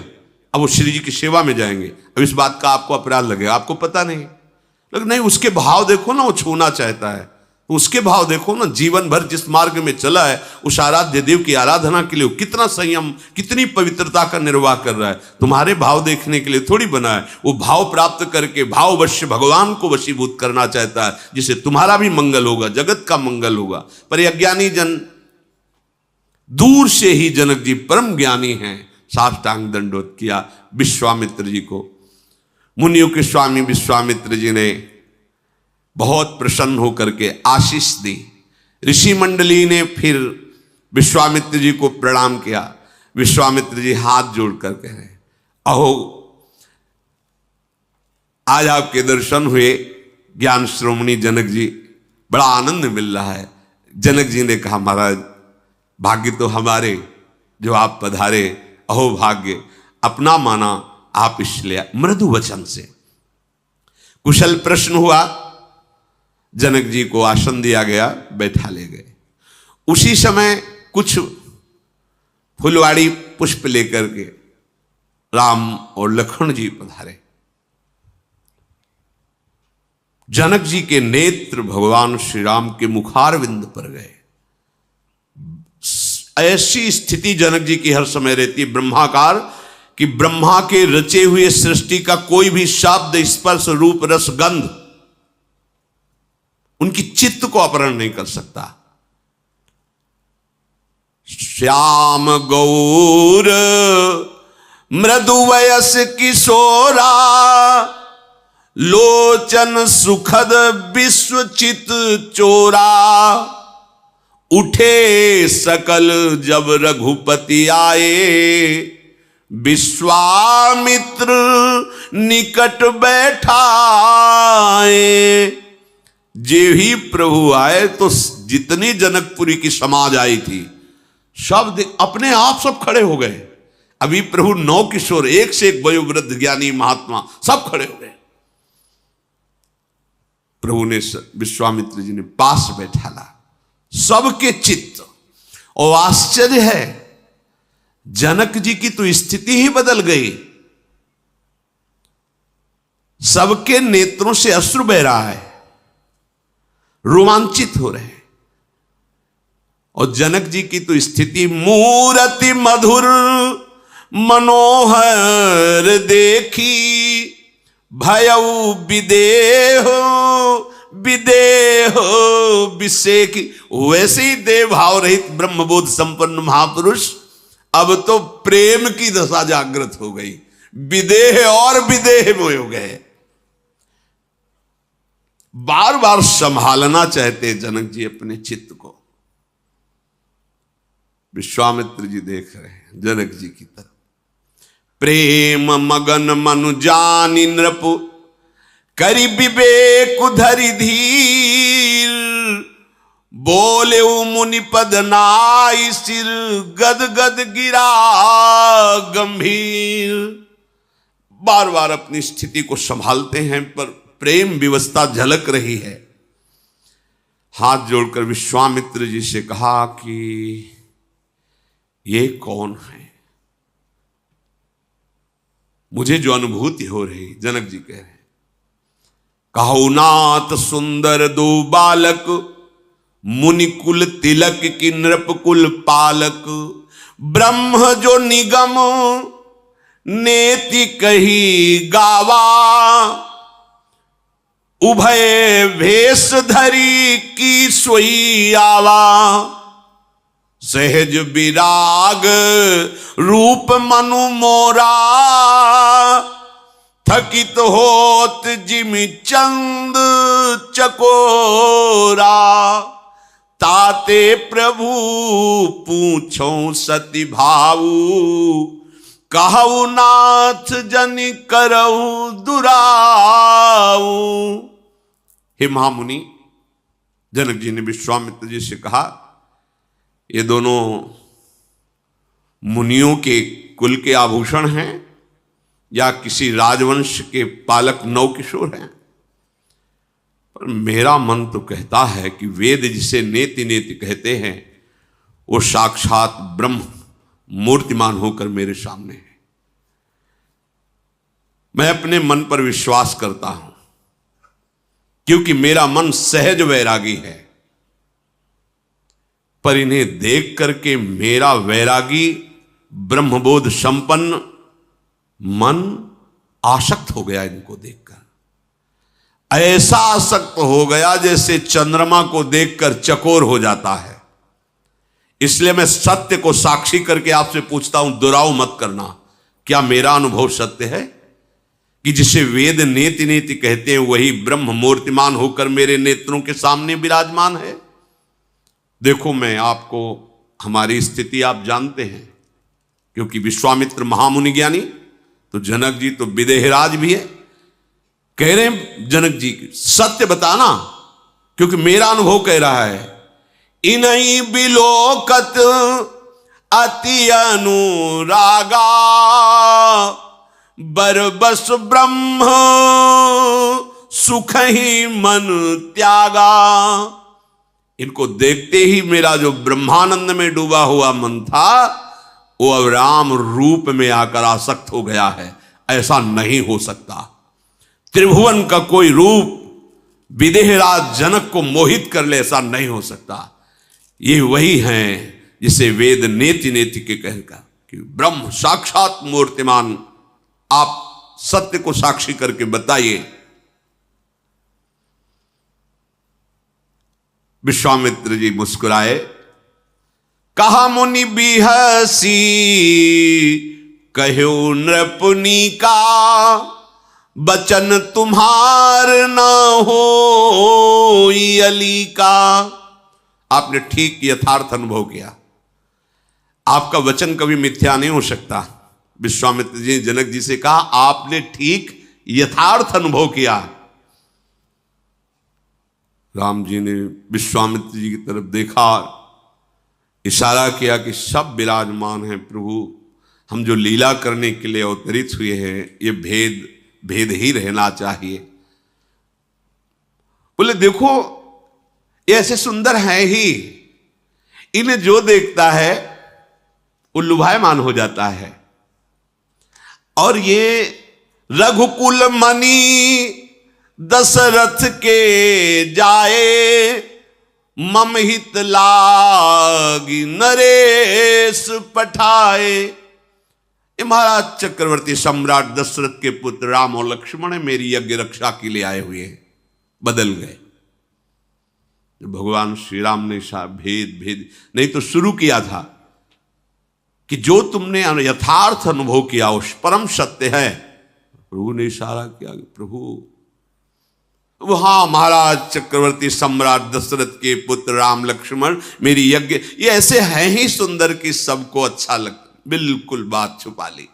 अब वो श्री जी की सेवा में जाएंगे, अब इस बात का आपको अपराध लगेगा, आपको पता नहीं। लेकिन नहीं, उसके भाव देखो ना, वो छूना चाहता है तो उसके भाव देखो ना। जीवन भर जिस मार्ग में चला है उस आराध्य देव की आराधना के लिए कितना संयम, कितनी पवित्रता का निर्वाह कर रहा है। तुम्हारे भाव देखने के लिए थोड़ी बना है। वो भाव प्राप्त करके भाववश भगवान को वशीभूत करना चाहता है, जिससे तुम्हारा भी मंगल होगा, जगत का मंगल होगा। पर ये अज्ञानी जन दूर से ही जनक जी परम ज्ञानी हैं, साष्टांग दंडोत किया विश्वामित्र जी को। मुनियों के स्वामी विश्वामित्र जी ने बहुत प्रसन्न होकर के आशीष दी। ऋषि मंडली ने फिर विश्वामित्र जी को प्रणाम किया। विश्वामित्र जी हाथ जोड़ कर कह रहे, अहो आज आपके दर्शन हुए ज्ञान श्रोमणी जनक जी, बड़ा आनंद मिल रहा है। जनक जी ने कहा महाराज भाग्य तो हमारे जो आप पधारे, अहो भाग्य अपना माना आप इसलिए। मृदु वचन से कुशल प्रश्न हुआ, जनक जी को आसन दिया गया, बैठा ले गए। उसी समय कुछ फुलवाड़ी पुष्प लेकर के राम और लक्ष्मण जी पधारे। जनक जी के नेत्र भगवान श्री राम के मुखारविंद पर गए। ऐसी स्थिति जनक जी की हर समय रहती है ब्रह्माकार, कि ब्रह्मा के रचे हुए सृष्टि का कोई भी शब्द स्पर्श रूप रस गंध उनकी चित्त को अपहरण नहीं कर सकता। श्याम गौर मृदु वयस किशोरा लोचन सुखद विश्वचित चोरा उठे सकल जब रघुपति आए विश्वामित्र निकट बैठाए। जे ही प्रभु आए तो जितनी जनकपुरी की समाज आई थी सब अपने आप सब खड़े हो गए। अभी प्रभु 9 किशोर एक से एक वयोवृद्ध ज्ञानी महात्मा सब खड़े हो गए। प्रभु ने विश्वामित्र जी ने पास बैठाला सबके चित्त। और आश्चर्य है जनक जी की तो स्थिति ही बदल गई। सबके नेत्रों से अश्रु बह रहा है। रोमांचित हो रहे हैं। और जनक जी की तो स्थिति, मूरति मधुर मनोहर देखी, भयउ विदेहो विदेहो विसेखी। वैसे ही देव भाव रहित ब्रह्मबोध संपन्न महापुरुष अब तो प्रेम की दशा जागृत हो गई, विदेह और विदेह में हो गए। बार बार संभालना चाहते जनक जी अपने चित्त को। विश्वामित्र जी देख रहे हैं जनक जी की तरफ। प्रेम मगन मनु जानि नृप, करि विवेक धरि धीर, बोले मुनि पद नाई सिर, गद गद गिरा गंभीर। बार बार अपनी स्थिति को संभालते हैं, पर प्रेम विवस्था झलक रही है। हाथ जोड़कर विश्वामित्र जी से कहा कि ये कौन है? मुझे जो अनुभूति हो रही, जनक जी कह रहे हैं, कहो नाथ सुंदर दो बालक, मुनि कुल तिलक की नृप कुल पालक, ब्रह्म जो निगम नेति कही गावा, उभय भेष धरी की सोई आवा, सहज विराग रूप मनु मोरा, थकित होत जिमि चंद चकोरा, ताते प्रभु पूछो सति भाऊ, कहु नाथ जन करऊ दुराऊ। हे महामुनि, जनक जी ने विश्वामित्र जी से कहा, ये दोनों मुनियों के कुल के आभूषण हैं या किसी राजवंश के पालक नवकिशोर हैं? पर मेरा मन तो कहता है कि वेद जिसे नेति नेति कहते हैं, वो साक्षात ब्रह्म मूर्तिमान होकर मेरे सामने है। मैं अपने मन पर विश्वास करता हूं, क्योंकि मेरा मन सहज वैरागी है। पर इन्हें देख करके मेरा वैरागी ब्रह्मबोध संपन्न मन आसक्त हो गया। इनको देखकर ऐसा आसक्त हो गया जैसे चंद्रमा को देखकर चकोर हो जाता है। इसलिए मैं सत्य को साक्षी करके आपसे पूछता हूं, दुराव मत करना। क्या मेरा अनुभव सत्य है कि जिसे वेद नेति नेति कहते हैं वही ब्रह्म मूर्तिमान होकर मेरे नेत्रों के सामने विराजमान है? देखो, मैं आपको, हमारी स्थिति आप जानते हैं, क्योंकि विश्वामित्र महामुनि ज्ञानी, तो जनक जी तो विदेहराज भी है। कह रहे हैं जनक जी सत्य बताना, क्योंकि मेरा अनुभव कह रहा है, इन्हीं बिलोकत अति अनुरागा, बरबस ब्रह्म सुख ही मन त्यागा। इनको देखते ही मेरा जो ब्रह्मानंद में डूबा हुआ मन था, वो अब राम रूप में आकर आसक्त हो गया है। ऐसा नहीं हो सकता। त्रिभुवन का कोई रूप विदेहराज जनक को मोहित कर ले, ऐसा नहीं हो सकता। ये वही हैं जिसे वेद नेति नेति के कहकर कि ब्रह्म साक्षात मूर्तिमान। आप सत्य को साक्षी करके बताइए। विश्वामित्र जी मुस्कुराए, कहा मुनि बिहसी, कहो नृपुनि का, बचन तुम्हार न हो अली का। आपने ठीक यथार्थ अनुभव किया। आपका वचन कभी मिथ्या नहीं हो सकता। विश्वामित्र जी ने जनक जी से कहा, आपने ठीक यथार्थ अनुभव किया। राम जी ने विश्वामित्र जी की तरफ देखा, इशारा किया कि सब विराजमान हैं प्रभु, हम जो लीला करने के लिए अवतरित हुए हैं, ये भेद भेद ही रहना चाहिए। बोले देखो, ये ऐसे सुंदर हैं ही, इन्हें जो देखता है वो लुभायमान हो जाता है। और ये रघुकुल मणि दशरथ के जाए, मम हित लागी नरेश पठाए। ये महाराज चक्रवर्ती सम्राट दशरथ के पुत्र राम और लक्ष्मण मेरी यज्ञ रक्षा के लिए आए हुए हैं। बदल गए। भगवान श्री राम ने भेद नहीं तो शुरू किया था कि जो तुमने यथार्थ अनुभव किया उस परम सत्य है। प्रभु ने इशारा किया कि प्रभु वहां महाराज चक्रवर्ती सम्राट दशरथ के पुत्र राम लक्ष्मण मेरी यज्ञ ये ऐसे हैं ही सुंदर कि सबको अच्छा लगता। बिल्कुल बात छुपा ली।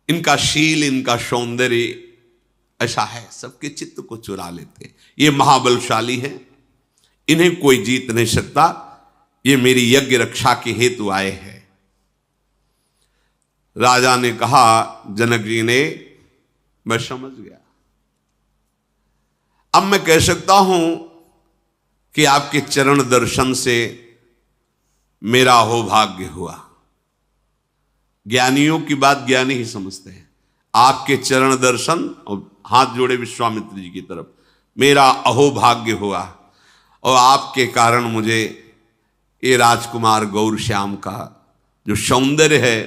इनका शील, इनका सौंदर्य ऐसा है, सबके चित्त को चुरा लेते। ये महाबलशाली है, इन्हें कोई जीत नहीं सकता। ये मेरी यज्ञ रक्षा के हेतु आए हैं। राजा ने कहा, जनक जी ने, मैं समझ गया। अब मैं कह सकता हूं कि आपके चरण दर्शन से मेरा अहोभाग्य हुआ। ज्ञानियों की बात ज्ञानी ही समझते हैं। आपके चरण दर्शन और हाथ जोड़े विश्वामित्र जी की तरफ, मेरा अहोभाग्य हुआ और आपके कारण मुझे ये राजकुमार गौर श्याम का जो सौंदर्य है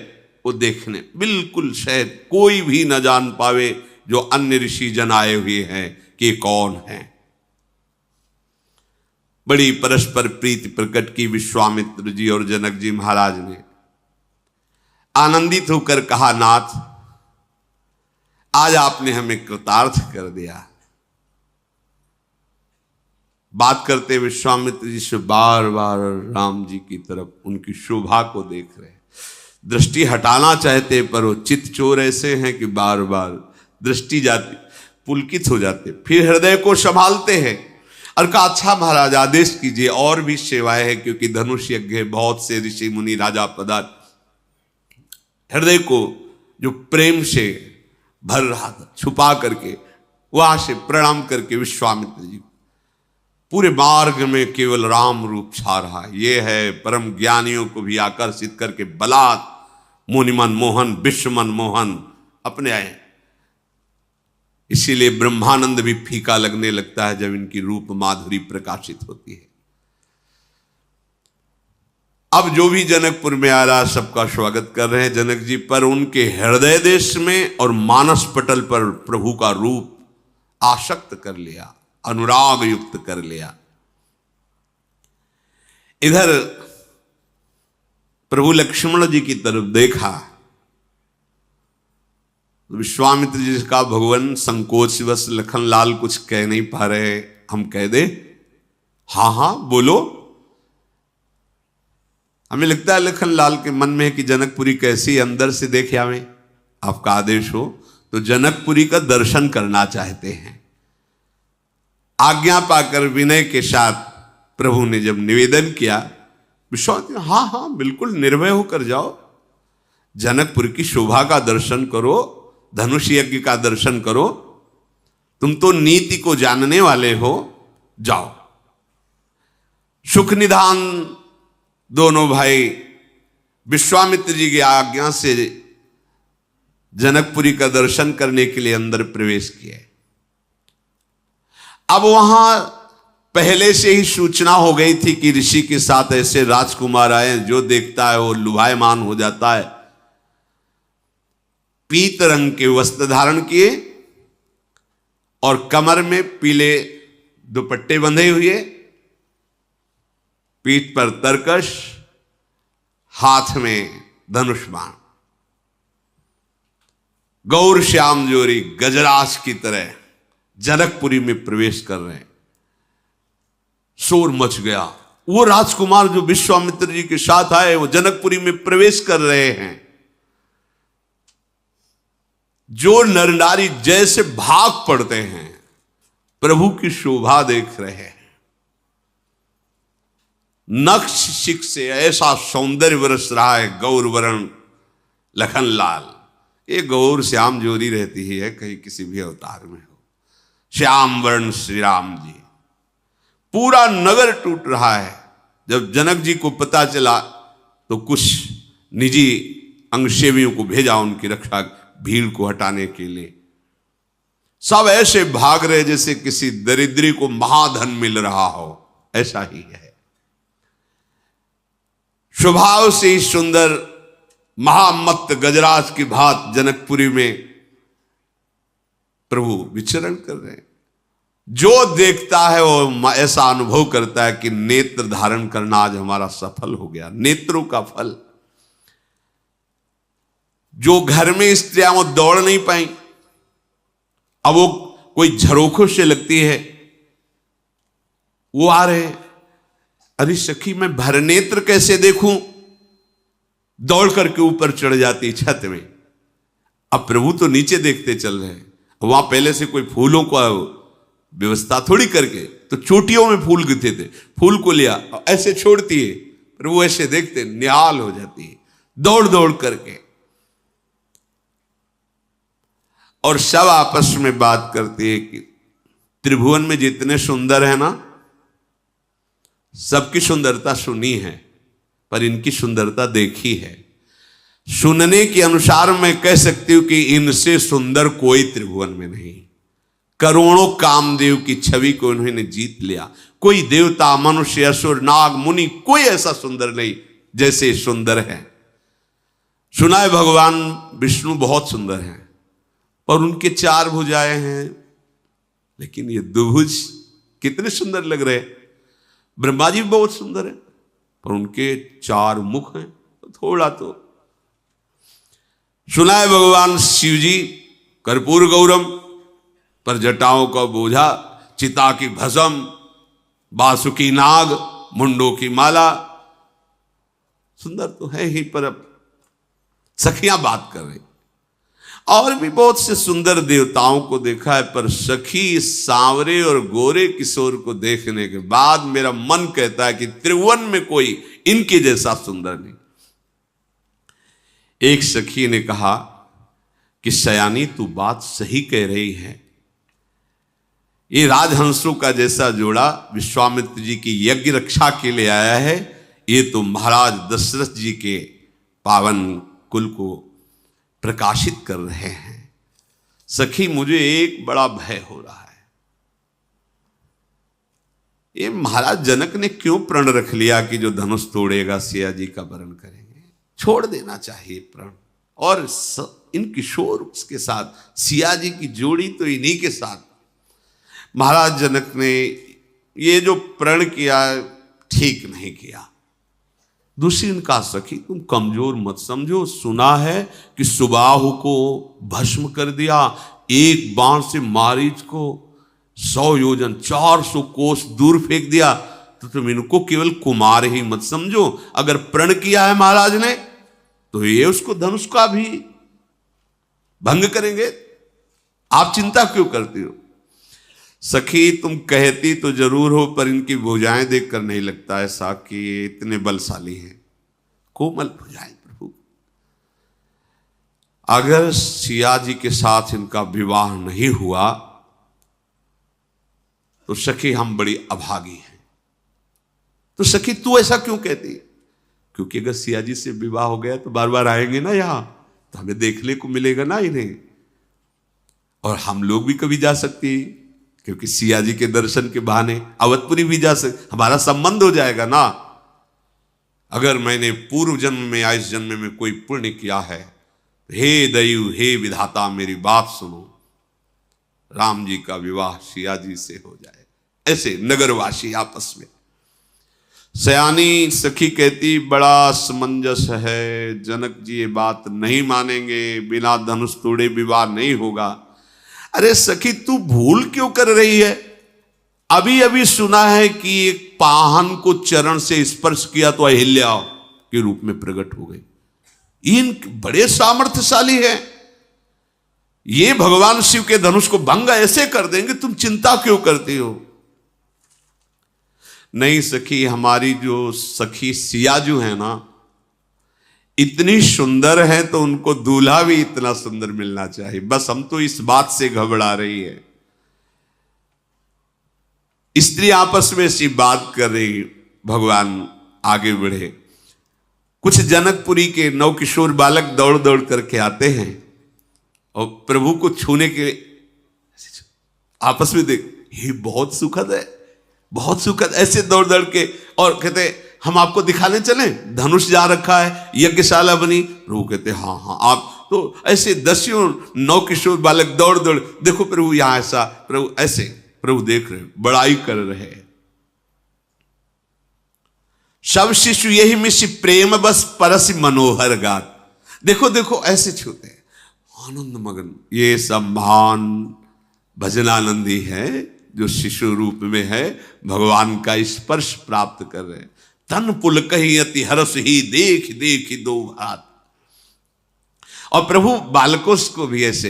वो देखने बिल्कुल शायद कोई भी न जान पावे जो अन्य ऋषि जन आए हुए हैं कि कौन है। बड़ी परस्पर प्रीति प्रकट की विश्वामित्र जी और जनक जी महाराज ने। आनंदित होकर कहा, नाथ आज आपने हमें कृतार्थ कर दिया। बात करते विश्वामित्र जी से बार बार राम जी की तरफ उनकी शोभा को देख रहे, दृष्टि हटाना चाहते पर वो चित्त चोर ऐसे हैं कि बार बार दृष्टि जाती, पुलकित हो जाते, फिर हृदय को संभालते हैं और कहा, अच्छा महाराज आदेश कीजिए, और भी सेवाएं हैं क्योंकि धनुष यज्ञ है, बहुत से ऋषि मुनि राजा पदार्थ। हृदय को जो प्रेम से भर रहा था छुपा करके वहां से प्रणाम करके विश्वामित्र जी पूरे मार्ग में केवल राम रूप छा रहा है। ये है परम ज्ञानियों को भी आकर्षित करके बलात् मुनिमन मोहन विश्वमन मोहन अपने आए। इसीलिए ब्रह्मानंद भी फीका लगने लगता है जब इनकी रूप माधुरी प्रकाशित होती है। अब जो भी जनकपुर में आ रहा सबका स्वागत कर रहे हैं जनक जी, पर उनके हृदय देश में और मानस पटल पर प्रभु का रूप आसक्त कर लिया, अनुराग युक्त कर लिया। इधर प्रभु लक्ष्मण जी की तरफ देखा, विश्वामित्र जी से कहा, भगवान संकोचवश लखनलाल कुछ कह नहीं पा रहे, हम कह दे? हाँ हाँ बोलो। हमें लगता है लखनलाल के मन में है कि जनकपुरी कैसी अंदर से देखे हमें, आपका आदेश हो तो जनकपुरी का दर्शन करना चाहते हैं। आज्ञा पाकर विनय के साथ प्रभु ने जब निवेदन किया, विश्वामित्र हाँ हाँ बिल्कुल निर्भय होकर जाओ, जनकपुर की शोभा का दर्शन करो, धनुष यज्ञ का दर्शन करो, तुम तो नीति को जानने वाले हो, जाओ। सुख निधान दोनों भाई विश्वामित्र जी की आज्ञा से जनकपुरी का दर्शन करने के लिए अंदर प्रवेश किए। अब वहां पहले से ही सूचना हो गई थी कि ऋषि के साथ ऐसे राजकुमार आए, जो देखता है वो लुभायमान हो जाता है। पीत रंग के वस्त्र धारण किए और कमर में पीले दुपट्टे बंधे हुए, पीठ पर तरकश, हाथ में धनुष बाण, गौर श्याम जोरी गजराज की तरह जनकपुरी में प्रवेश कर रहे हैं। शोर मच गया। वो राजकुमार जो विश्वामित्र जी के साथ आए वो जनकपुरी में प्रवेश कर रहे हैं। जो नर नारी जैसे भाग पड़ते हैं, प्रभु की शोभा देख रहे हैं। नक्श शिख से ऐसा सौंदर्य बरस रहा है गौर वर्ण लखनलाल। ये गौर श्याम जोरी रहती ही है, कहीं किसी भी अवतार में हो। श्याम वर्ण श्री राम जी। पूरा नगर टूट रहा है। जब जनक जी को पता चला तो कुछ निजी अंगसेवियों को भेजा उनकी रक्षा, भीड़ को हटाने के लिए। सब ऐसे भाग रहे जैसे किसी दरिद्री को महाधन मिल रहा हो, ऐसा ही है। स्वभाव से ही सुंदर महामत्त गजराज की भांति जनकपुरी में प्रभु विचरण कर रहे हैं। जो देखता है वो ऐसा अनुभव करता है कि नेत्र धारण करना आज हमारा सफल हो गया, नेत्रों का फल। जो घर में स्त्रियां वो दौड़ नहीं पाई, अब वो कोई झरोखों से लगती है, वो आ रहे, अरे सखी मैं भरनेत्र कैसे देखूं, दौड़ करके ऊपर चढ़ जाती छत में। अब प्रभु तो नीचे देखते चल रहे हैं, वहां पहले से कोई फूलों को व्यवस्था थोड़ी करके, तो चोटियों में फूल गिरते थे, फूल को लिया ऐसे छोड़ती है, प्रभु ऐसे देखते निहाल हो जाती है दौड़ दौड़ करके। और सब आपस में बात करती है कि त्रिभुवन में जितने सुंदर है ना, सबकी सुंदरता सुनी है पर इनकी सुंदरता देखी है। सुनने के अनुसार मैं कह सकती हूं कि इनसे सुंदर कोई त्रिभुवन में नहीं। करोड़ों कामदेव की छवि को उन्होंने जीत लिया। कोई देवता, मनुष्य, असुर, नाग, मुनि, कोई ऐसा सुंदर नहीं जैसे सुंदर है। सुना है भगवान विष्णु बहुत सुंदर हैं और उनके 4 भुजाएं हैं, लेकिन ये दुभुज कितने सुंदर लग रहे हैं। ब्रह्मा जी बहुत सुंदर है पर उनके 4 मुख हैं, थोड़ा तो। सुना है भगवान शिव जी कर्पूर गौरम, पर जटाओं का बोझा, चिता की भस्म, बासुकी नाग, मुंडों की माला। सुंदर तो है ही, पर अब सखियां बात कर रही। और भी बहुत से सुंदर देवताओं को देखा है, पर सखी सांवरे और गोरे किशोर को देखने के बाद मेरा मन कहता है कि त्रिभुवन में कोई इनके जैसा सुंदर नहीं। एक सखी ने कहा कि सयानी तू बात सही कह रही है, ये राजहंसों का जैसा जोड़ा विश्वामित्र जी की यज्ञ रक्षा के लिए आया है, ये तो महाराज दशरथ जी के पावन कुल को प्रकाशित कर रहे हैं। सखी मुझे एक बड़ा भय हो रहा है, ये महाराज जनक ने क्यों प्रण रख लिया कि जो धनुष तोड़ेगा सिया जी का वरण करेंगे। छोड़ देना चाहिए प्रण, और इन किशोर उसके साथ, सिया जी की जोड़ी तो इन्हीं के साथ। महाराज जनक ने ये जो प्रण किया ठीक नहीं किया। दूसरी इनका सखी तुम कमजोर मत समझो, सुना है कि सुबाहु को भस्म कर दिया, एक बाण से मारीच को 100 योजन 400 कोस दूर फेंक दिया, तो तुम इनको केवल कुमार ही मत समझो। अगर प्रण किया है महाराज ने तो ये उसको धनुष का भी भंग करेंगे, आप चिंता क्यों करती हो। सखी तुम कहती तो जरूर हो, पर इनकी भुजाएं देखकर नहीं लगता ऐसा कि ये इतने बलशाली हैं। कोमल भुजाएं प्रभु। अगर सिया जी के साथ इनका विवाह नहीं हुआ तो सखी हम बड़ी अभागी हैं। तो सखी तू ऐसा क्यों कहती है? क्योंकि अगर सिया जी से विवाह हो गया तो बार बार आएंगे ना यहां, तो हमें देखने को मिलेगा ना इन्हें, और हम लोग भी कभी जा सकते हैं, क्योंकि सिया जी के दर्शन के बहाने अवधपुरी भी जा सकते, हमारा संबंध हो जाएगा ना। अगर मैंने पूर्व जन्म में या इस जन्म में कोई पुण्य किया है, हे दयु हे विधाता मेरी बात सुनो, राम जी का विवाह सिया जी से हो जाए। ऐसे नगरवासी आपस में। सयानी सखी कहती बड़ा समंजस है, जनक जी ये बात नहीं मानेंगे, बिना धनुष तोड़े विवाह नहीं होगा। अरे सखी तू भूल क्यों कर रही है? अभी अभी सुना है कि एक पाहन को चरण से स्पर्श किया तो अहिल्या के रूप में प्रकट हो गई। इन बड़े सामर्थ्यशाली हैं, ये भगवान शिव के धनुष को भंग ऐसे कर देंगे, तुम चिंता क्यों करती हो? नहीं सखी, हमारी जो सखी सियाजू है ना, इतनी सुंदर है तो उनको दूल्हा भी इतना सुंदर मिलना चाहिए। बस हम तो इस बात से घबरा रही है। स्त्री आपस में ऐसी बात कर रही, भगवान आगे बढ़े। कुछ जनकपुरी के नवकिशोर बालक दौड़ दौड़ करके आते हैं और प्रभु को छूने के लिए आपस में देख, ये बहुत सुखद है, बहुत सुखद, ऐसे दौड़ दौड़ के। और कहते हम आपको दिखाने चले, धनुष जा रखा है, यज्ञशाला बनी। प्रभु कहते हाँ हाँ, आप तो ऐसे दसियों नौ किशोर बालक दौड़ दौड़, देखो प्रभु यहां ऐसा, प्रभु ऐसे, प्रभु देख रहे, बड़ाई कर रहे हैं। सब शिशु यही मिशी प्रेम बस परसि मनोहर गात। देखो देखो ऐसे छूते हैं, आनंद मगन। ये सब महान भजनानंदी है जो शिशु रूप में है, भगवान का स्पर्श प्राप्त कर रहे हैं। तन पुल कही अति हरस ही देख देख दो भात। और प्रभु बालकों को भी ऐसे,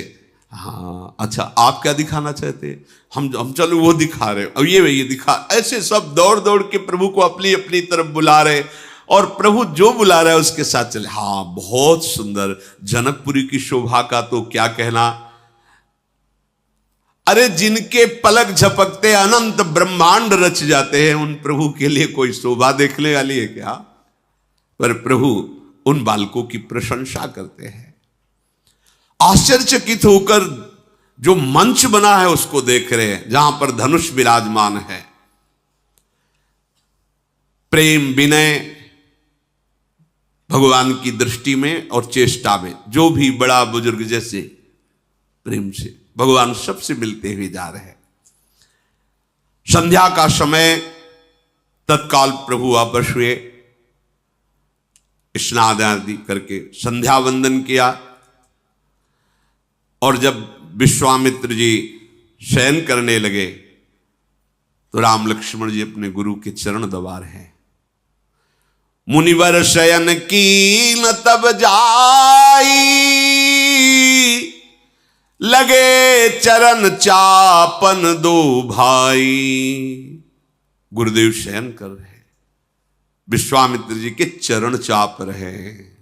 हाँ अच्छा आप क्या दिखाना चाहते हैं, हम चलो वो दिखा रहे, अब ये दिखा, ऐसे सब दौड़ दौड़ के प्रभु को अपनी अपनी तरफ बुला रहे। और प्रभु जो बुला रहा है उसके साथ चले। हाँ बहुत सुंदर, जनकपुरी की शोभा का तो क्या कहना। अरे जिनके पलक झपकते अनंत ब्रह्मांड रच जाते हैं, उन प्रभु के लिए कोई शोभा देखने वाली है क्या? पर प्रभु उन बालकों की प्रशंसा करते हैं। आश्चर्यचकित होकर जो मंच बना है उसको देख रहे हैं, जहां पर धनुष विराजमान है। प्रेम विनय भगवान की दृष्टि में और चेष्टा में, जो भी बड़ा बुजुर्ग जैसे प्रेम से भगवान सबसे मिलते हुए जा रहे हैं। संध्या का समय, तत्काल प्रभु वापस हुए, स्नान आदि करके संध्या वंदन किया। और जब विश्वामित्र जी शयन करने लगे तो राम लक्ष्मण जी अपने गुरु के चरण दबा रहे हैं। मुनिवर शयन की न तब जाई, लगे चरण चापन दो भाई। गुरुदेव शयन कर रहे हैं, विश्वामित्र जी के चरण चाप रहे हैं।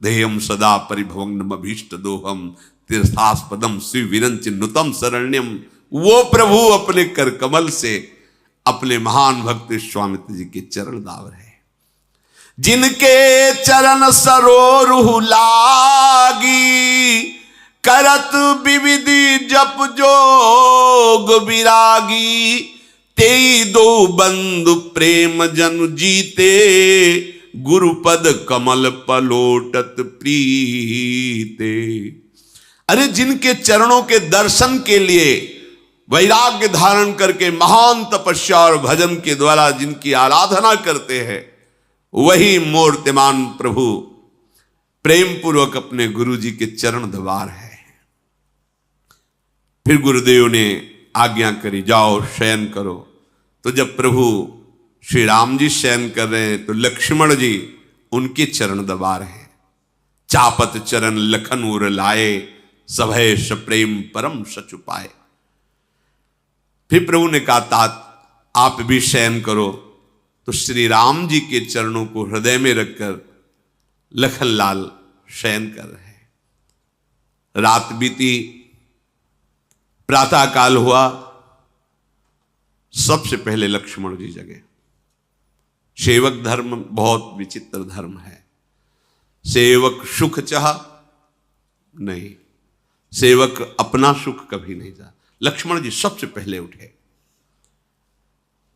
देयम सदा परिभवग्नम अभीष्ट दोहम तीर्थास्पदम श्री विरंच नुतम शरण्यम। वो प्रभु अपने कर कमल से अपने महान भक्त विश्वामित्र जी के चरण दाव रहे। जिनके चरण सरोरुह लागी, करत विविधि जप जोग विरागी। तेई दो बंधु प्रेम जनु जीते, गुरुपद कमल पलोटत प्रीते। अरे जिनके चरणों के दर्शन के लिए वैराग्य धारण करके महान तपस्या और भजन के द्वारा जिनकी आराधना करते हैं, वही मूर्तिमान प्रभु प्रेम पूर्वक अपने गुरु जी के चरण दबा रहे हैं। फिर गुरुदेव ने आज्ञा करी, जाओ शयन करो। तो जब प्रभु श्री राम जी शयन कर रहे हैं तो लक्ष्मण जी उनके चरण दबा रहे हैं। चापत चरण लखन उर लाए, सभय सप्रेम परम सच पाए। फिर प्रभु ने कहा, तात आप भी शयन करो। तो श्री राम जी के चरणों को हृदय में रखकर लखनलाल शयन कर रहे हैं। रात बीती, प्रातः काल हुआ, सबसे पहले लक्ष्मण जी जगे। सेवक धर्म बहुत विचित्र धर्म है। सेवक सुख चाह नहीं, सेवक अपना सुख कभी नहीं चाह। लक्ष्मण जी सबसे पहले उठे।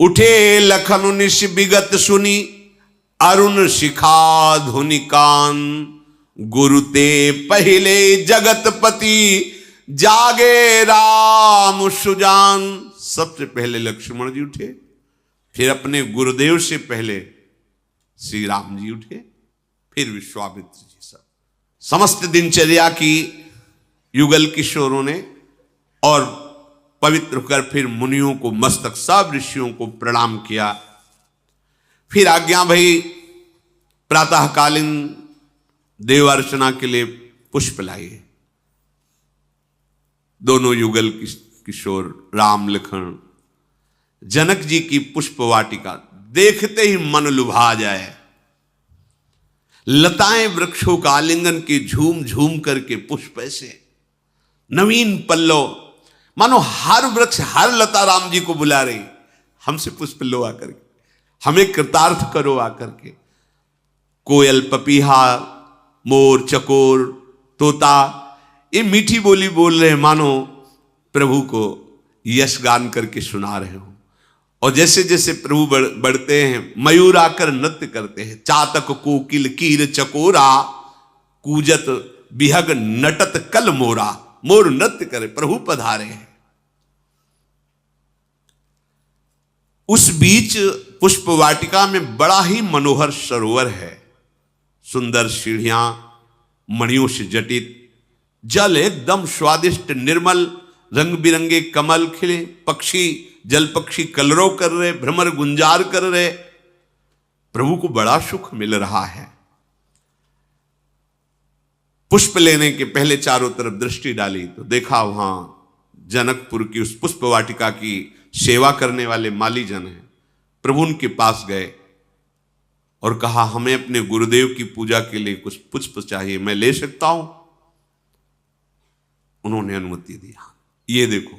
उठे लखन निश विगत सुनी, अरुण शिखा धुनि कान। गुरु ते पहले जगतपति, जागे राम सुजान। सबसे पहले लक्ष्मण जी उठे, फिर अपने गुरुदेव से पहले श्री राम जी उठे, फिर विश्वामित्र जी। सब समस्त दिनचर्या की युगल किशोरों ने और पवित्र होकर फिर मुनियों को मस्तक, सब ऋषियों को प्रणाम किया। फिर आज्ञा भई, प्रातःकालीन देव अर्चना के लिए पुष्प लाइए। दोनों युगल किशोर राम लखन, जनक जी की पुष्प वाटिका देखते ही मन लुभा जाए। लताएं वृक्षों का आलिंगन की झूम झूम करके पुष्प ऐसे नवीन पल्लव, मानो हर वृक्ष हर लता राम जी को बुला रही, हमसे पुष्प लो आकर के, हमें कृतार्थ करो आकर के। कोयल, पपीहा, मोर, चकोर, तोता, ये मीठी बोली बोल रहे हैं, मानो प्रभु को यश गान करके सुना रहे हो। और जैसे जैसे प्रभु बढ़ते हैं, मयूर आकर नृत्य करते हैं। चातक कोकिल कीर चकोरा, कूजत बिहग नटत कल मोरा। मोर नृत्य करे, प्रभु पधारे हैं। उस बीच पुष्प वाटिका में बड़ा ही मनोहर सरोवर है। सुंदर सीढ़ियां, मणियों से जटित, जल एकदम स्वादिष्ट निर्मल, रंग बिरंगे कमल खिले, पक्षी जल पक्षी कलरव कर रहे, भ्रमर गुंजार कर रहे। प्रभु को बड़ा सुख मिल रहा है। पुष्प लेने के पहले चारों तरफ दृष्टि डाली तो देखा वहां जनकपुर की उस पुष्प वाटिका की सेवा करने वाले माली जन हैं। प्रभु उनके पास गए और कहा, हमें अपने गुरुदेव की पूजा के लिए कुछ पुष्प चाहिए, मैं ले सकता हूं? उन्होंने अनुमति दिया। ये देखो,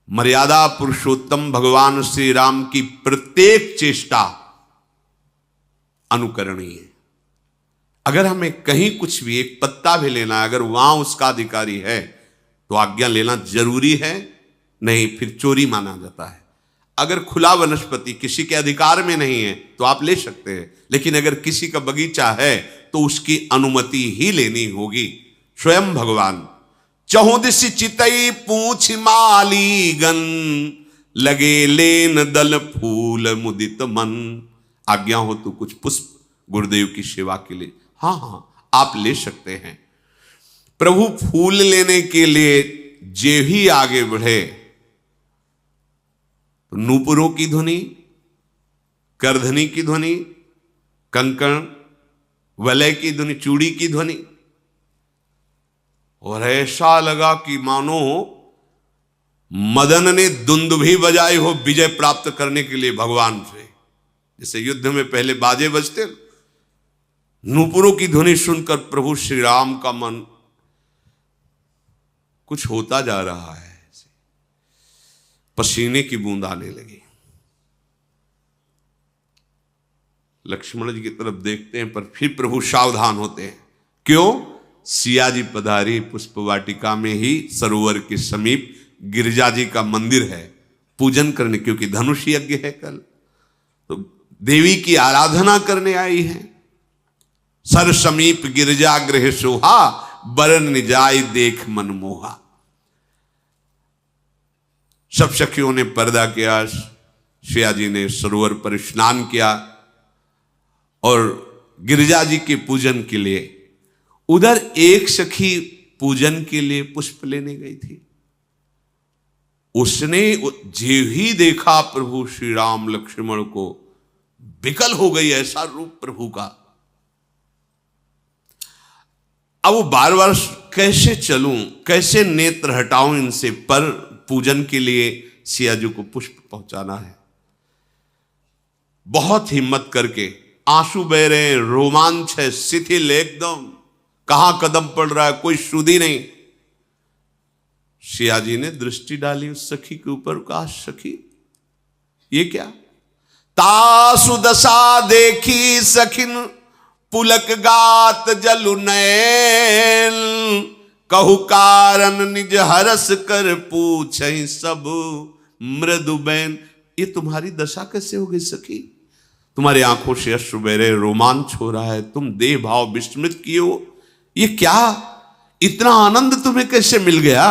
मर्यादा पुरुषोत्तम भगवान श्री राम की प्रत्येक चेष्टा अनुकरणीय है। अगर हमें कहीं कुछ भी एक पत्ता भी लेना है, अगर वहां उसका अधिकारी है तो आज्ञा लेना जरूरी है, नहीं फिर चोरी माना जाता है। अगर खुला वनस्पति किसी के अधिकार में नहीं है तो आप ले सकते हैं, लेकिन अगर किसी का बगीचा है तो उसकी अनुमति ही लेनी होगी। स्वयं भगवान चहुदिश चितई पूछ मालीगन, लगे लेन दल फूल मुदित मन। आज्ञा हो तो कुछ पुष्प गुरुदेव की सेवा के लिए, हाँ हाँ आप ले सकते हैं। प्रभु फूल लेने के लिए जे ही आगे बढ़े तो नूपुरों की ध्वनि, करधनी की ध्वनि, कंकण वलय की ध्वनि, चूड़ी की ध्वनि, और ऐसा लगा कि मानो मदन ने दुंदुभी बजाई हो विजय प्राप्त करने के लिए भगवान से। जैसे युद्ध में पहले बाजे बजते, नूपुरों की ध्वनि सुनकर प्रभु श्री राम का मन कुछ होता जा रहा है, पसीने की बूंद आने लगी। लक्ष्मण जी की तरफ देखते हैं पर फिर प्रभु सावधान होते हैं। क्यों? सिया जी पधारी पुष्प वाटिका में ही सरोवर के समीप गिरिजा जी का मंदिर है, पूजन करने, क्योंकि धनुष यज्ञ है कल, तो देवी की आराधना करने आई है। सर समीप गिरजा गृह सोहा, बरन निजाय देख मनमोहा। सब सखियों ने पर्दा किया, सिया जी ने सरोवर पर स्नान किया और गिरिजा जी के पूजन के लिए उधर एक सखी पूजन के लिए पुष्प लेने गई थी। उसने जे ही देखा प्रभु श्री राम लक्ष्मण को, विकल हो गई, ऐसा रूप प्रभु का। अब वो बार बार कैसे चलूं, कैसे नेत्र हटाऊं इनसे, पर पूजन के लिए सिया जी को पुष्प पहुंचाना है। बहुत हिम्मत करके, आंसू बह रहे हैं, रोमांच है, शिथिल एकदम, कहां कदम पड़ रहा है कोई सुधी नहीं। सिया जी ने दृष्टि डाली उस सखी के ऊपर, कहा, सखी ये क्या? तासु दशा देखी सखिन, पुलक गात जलु नैन, कहु कारण निज हरस कर पूछै सब मृदु बैन। ये तुम्हारी दशा कैसे हो गई सखी? तुम्हारी आंखों से अश्रु बह रहे, रोमांच हो रहा है, तुम देह भाव विस्मृत किए हो, ये क्या? इतना आनंद तुम्हें कैसे मिल गया?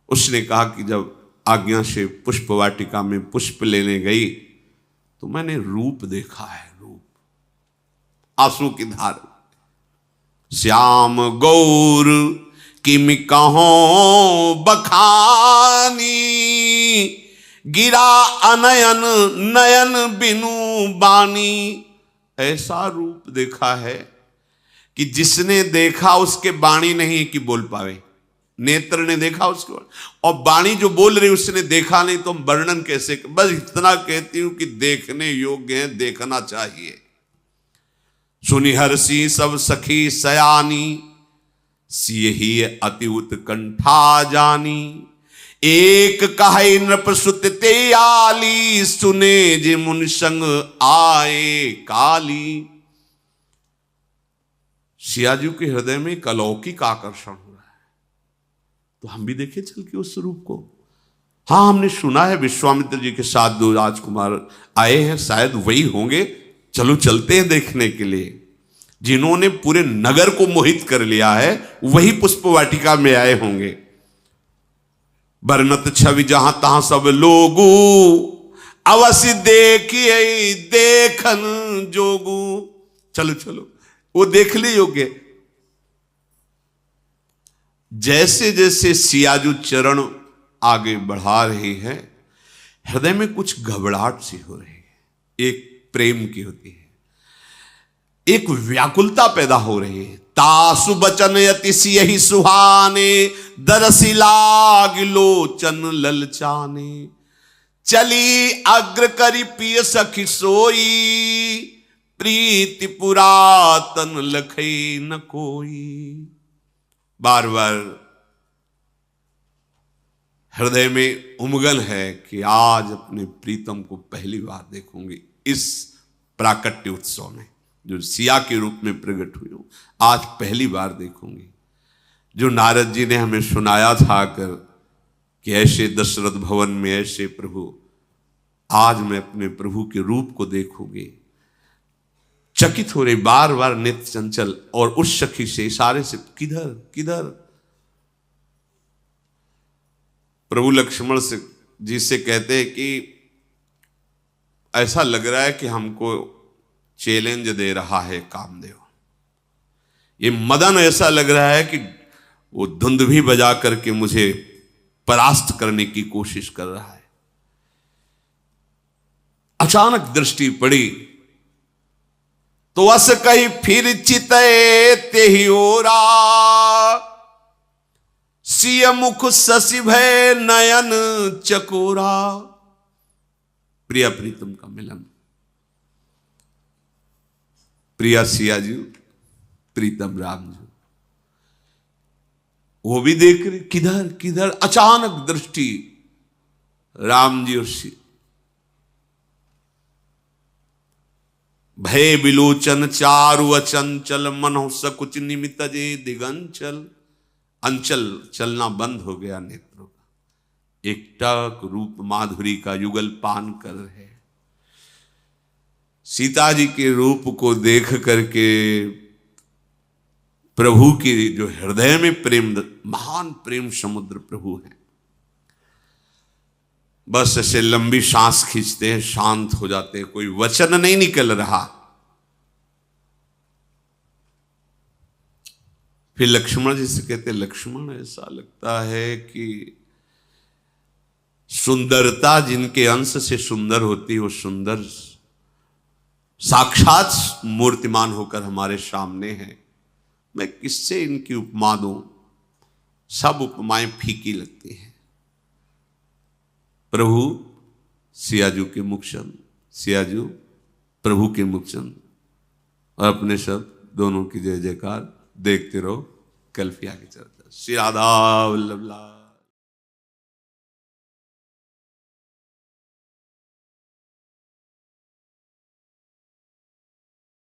उसने कहा कि जब आज्ञा से पुष्प वाटिका में पुष्प लेने गई तो मैंने रूप देखा है, रूप, आंसू की धार। श्याम गौर किम कहों बखानी, गिरा अनयन नयन बिनु बानी। ऐसा रूप देखा है कि जिसने देखा उसके वाणी नहीं कि बोल पावे। नेत्र ने देखा उसके, और वाणी जो बोल रही उसने देखा नहीं, तो हम वर्णन कैसे? बस इतना कहती हूं कि देखने योग्य है, देखना चाहिए। सुनि हर्षी सब सखी सयानी, सिय ही अति उत्कंठा जानी। एक कहे नृपसुत ते आली, सुने जे मुन संग आए काली। सियाजू के हृदय में एक अलौकिक आकर्षण हो रहा है। तो हम भी देखें चल के उस रूप को। हाँ, हमने सुना है विश्वामित्र जी के साथ 2 राजकुमार आए हैं, शायद वही होंगे। चलो चलते हैं देखने के लिए। जिन्होंने पूरे नगर को मोहित कर लिया है वही पुष्प वाटिका में आए होंगे। बरनत छवि जहां तहां सब लोगू, अवश्य देखिए देखन जोगू। चलो चलो, वो देखने योग्य। जैसे जैसे सियाजू चरण आगे बढ़ा रहे हैं, हृदय में कुछ घबराहट सी हो रही है। एक प्रेम की होती है, एक व्याकुलता पैदा हो रही है। तासु बचन अतिशि यही सुहाने, दरसि लाग लोचन ललचाने। चली अग्र करी पिय सखी सोई, प्रीति पुरातन लखई न कोई। बार बार हृदय में उमगन है कि आज अपने प्रीतम को पहली बार देखूंगी इस प्राकट्य उत्सव में, जो सिया के रूप में प्रकट हुई हूं। आज पहली बार देखूंगी। जो नारद जी ने हमें सुनाया था कर कि ऐसे दशरथ भवन में ऐसे प्रभु, आज मैं अपने प्रभु के रूप को देखूंगी। चकित हो रही, बार बार नित्य चंचल। और उस सखी से इशारे से किधर किधर। प्रभु लक्ष्मण से जी से कहते हैं कि ऐसा लग रहा है कि हमको चैलेंज दे रहा है कामदेव। ये मदन ऐसा लग रहा है कि वो धुंध भी बजा करके मुझे परास्त करने की कोशिश कर रहा है। अचानक दृष्टि पड़ी तो अस कही फिर चितए ते ही ओरा, सिय मुख शशि भय नयन चकोरा। प्रिया प्रीतम का मिलन। प्रिया सिया जी, प्रीतम राम जी, वो भी देख रहे किधर किधर। अचानक दृष्टि राम जी और भय बिलोचन चारु अचंचल, मनो सकुच निमित जे दिगंचल। अंचल, चलना बंद हो गया नेत्रों का। एकटक रूप माधुरी का युगल पान कर रहे। सीता जी के रूप को देख करके प्रभु की जो हृदय में प्रेम, महान प्रेम समुद्र प्रभु है। बस ऐसे लंबी सांस खींचते हैं, शांत हो जाते हैं, कोई वचन नहीं निकल रहा। फिर लक्ष्मण जी से कहते, लक्ष्मण ऐसा लगता है कि सुंदरता जिनके अंश से सुंदर होती है, वो सुंदर साक्षात मूर्तिमान होकर हमारे सामने है। मैं किससे इनकी उपमा दूं? सब उपमाएं फीकी लगती हैं। प्रभु सियाजू के मुखचंद, सियाजू प्रभु के मुखचंद, और अपने शब्द दोनों की जय जयकार। देखते रहो कल फिया की चर्चा। श्री राधा वल्लभ।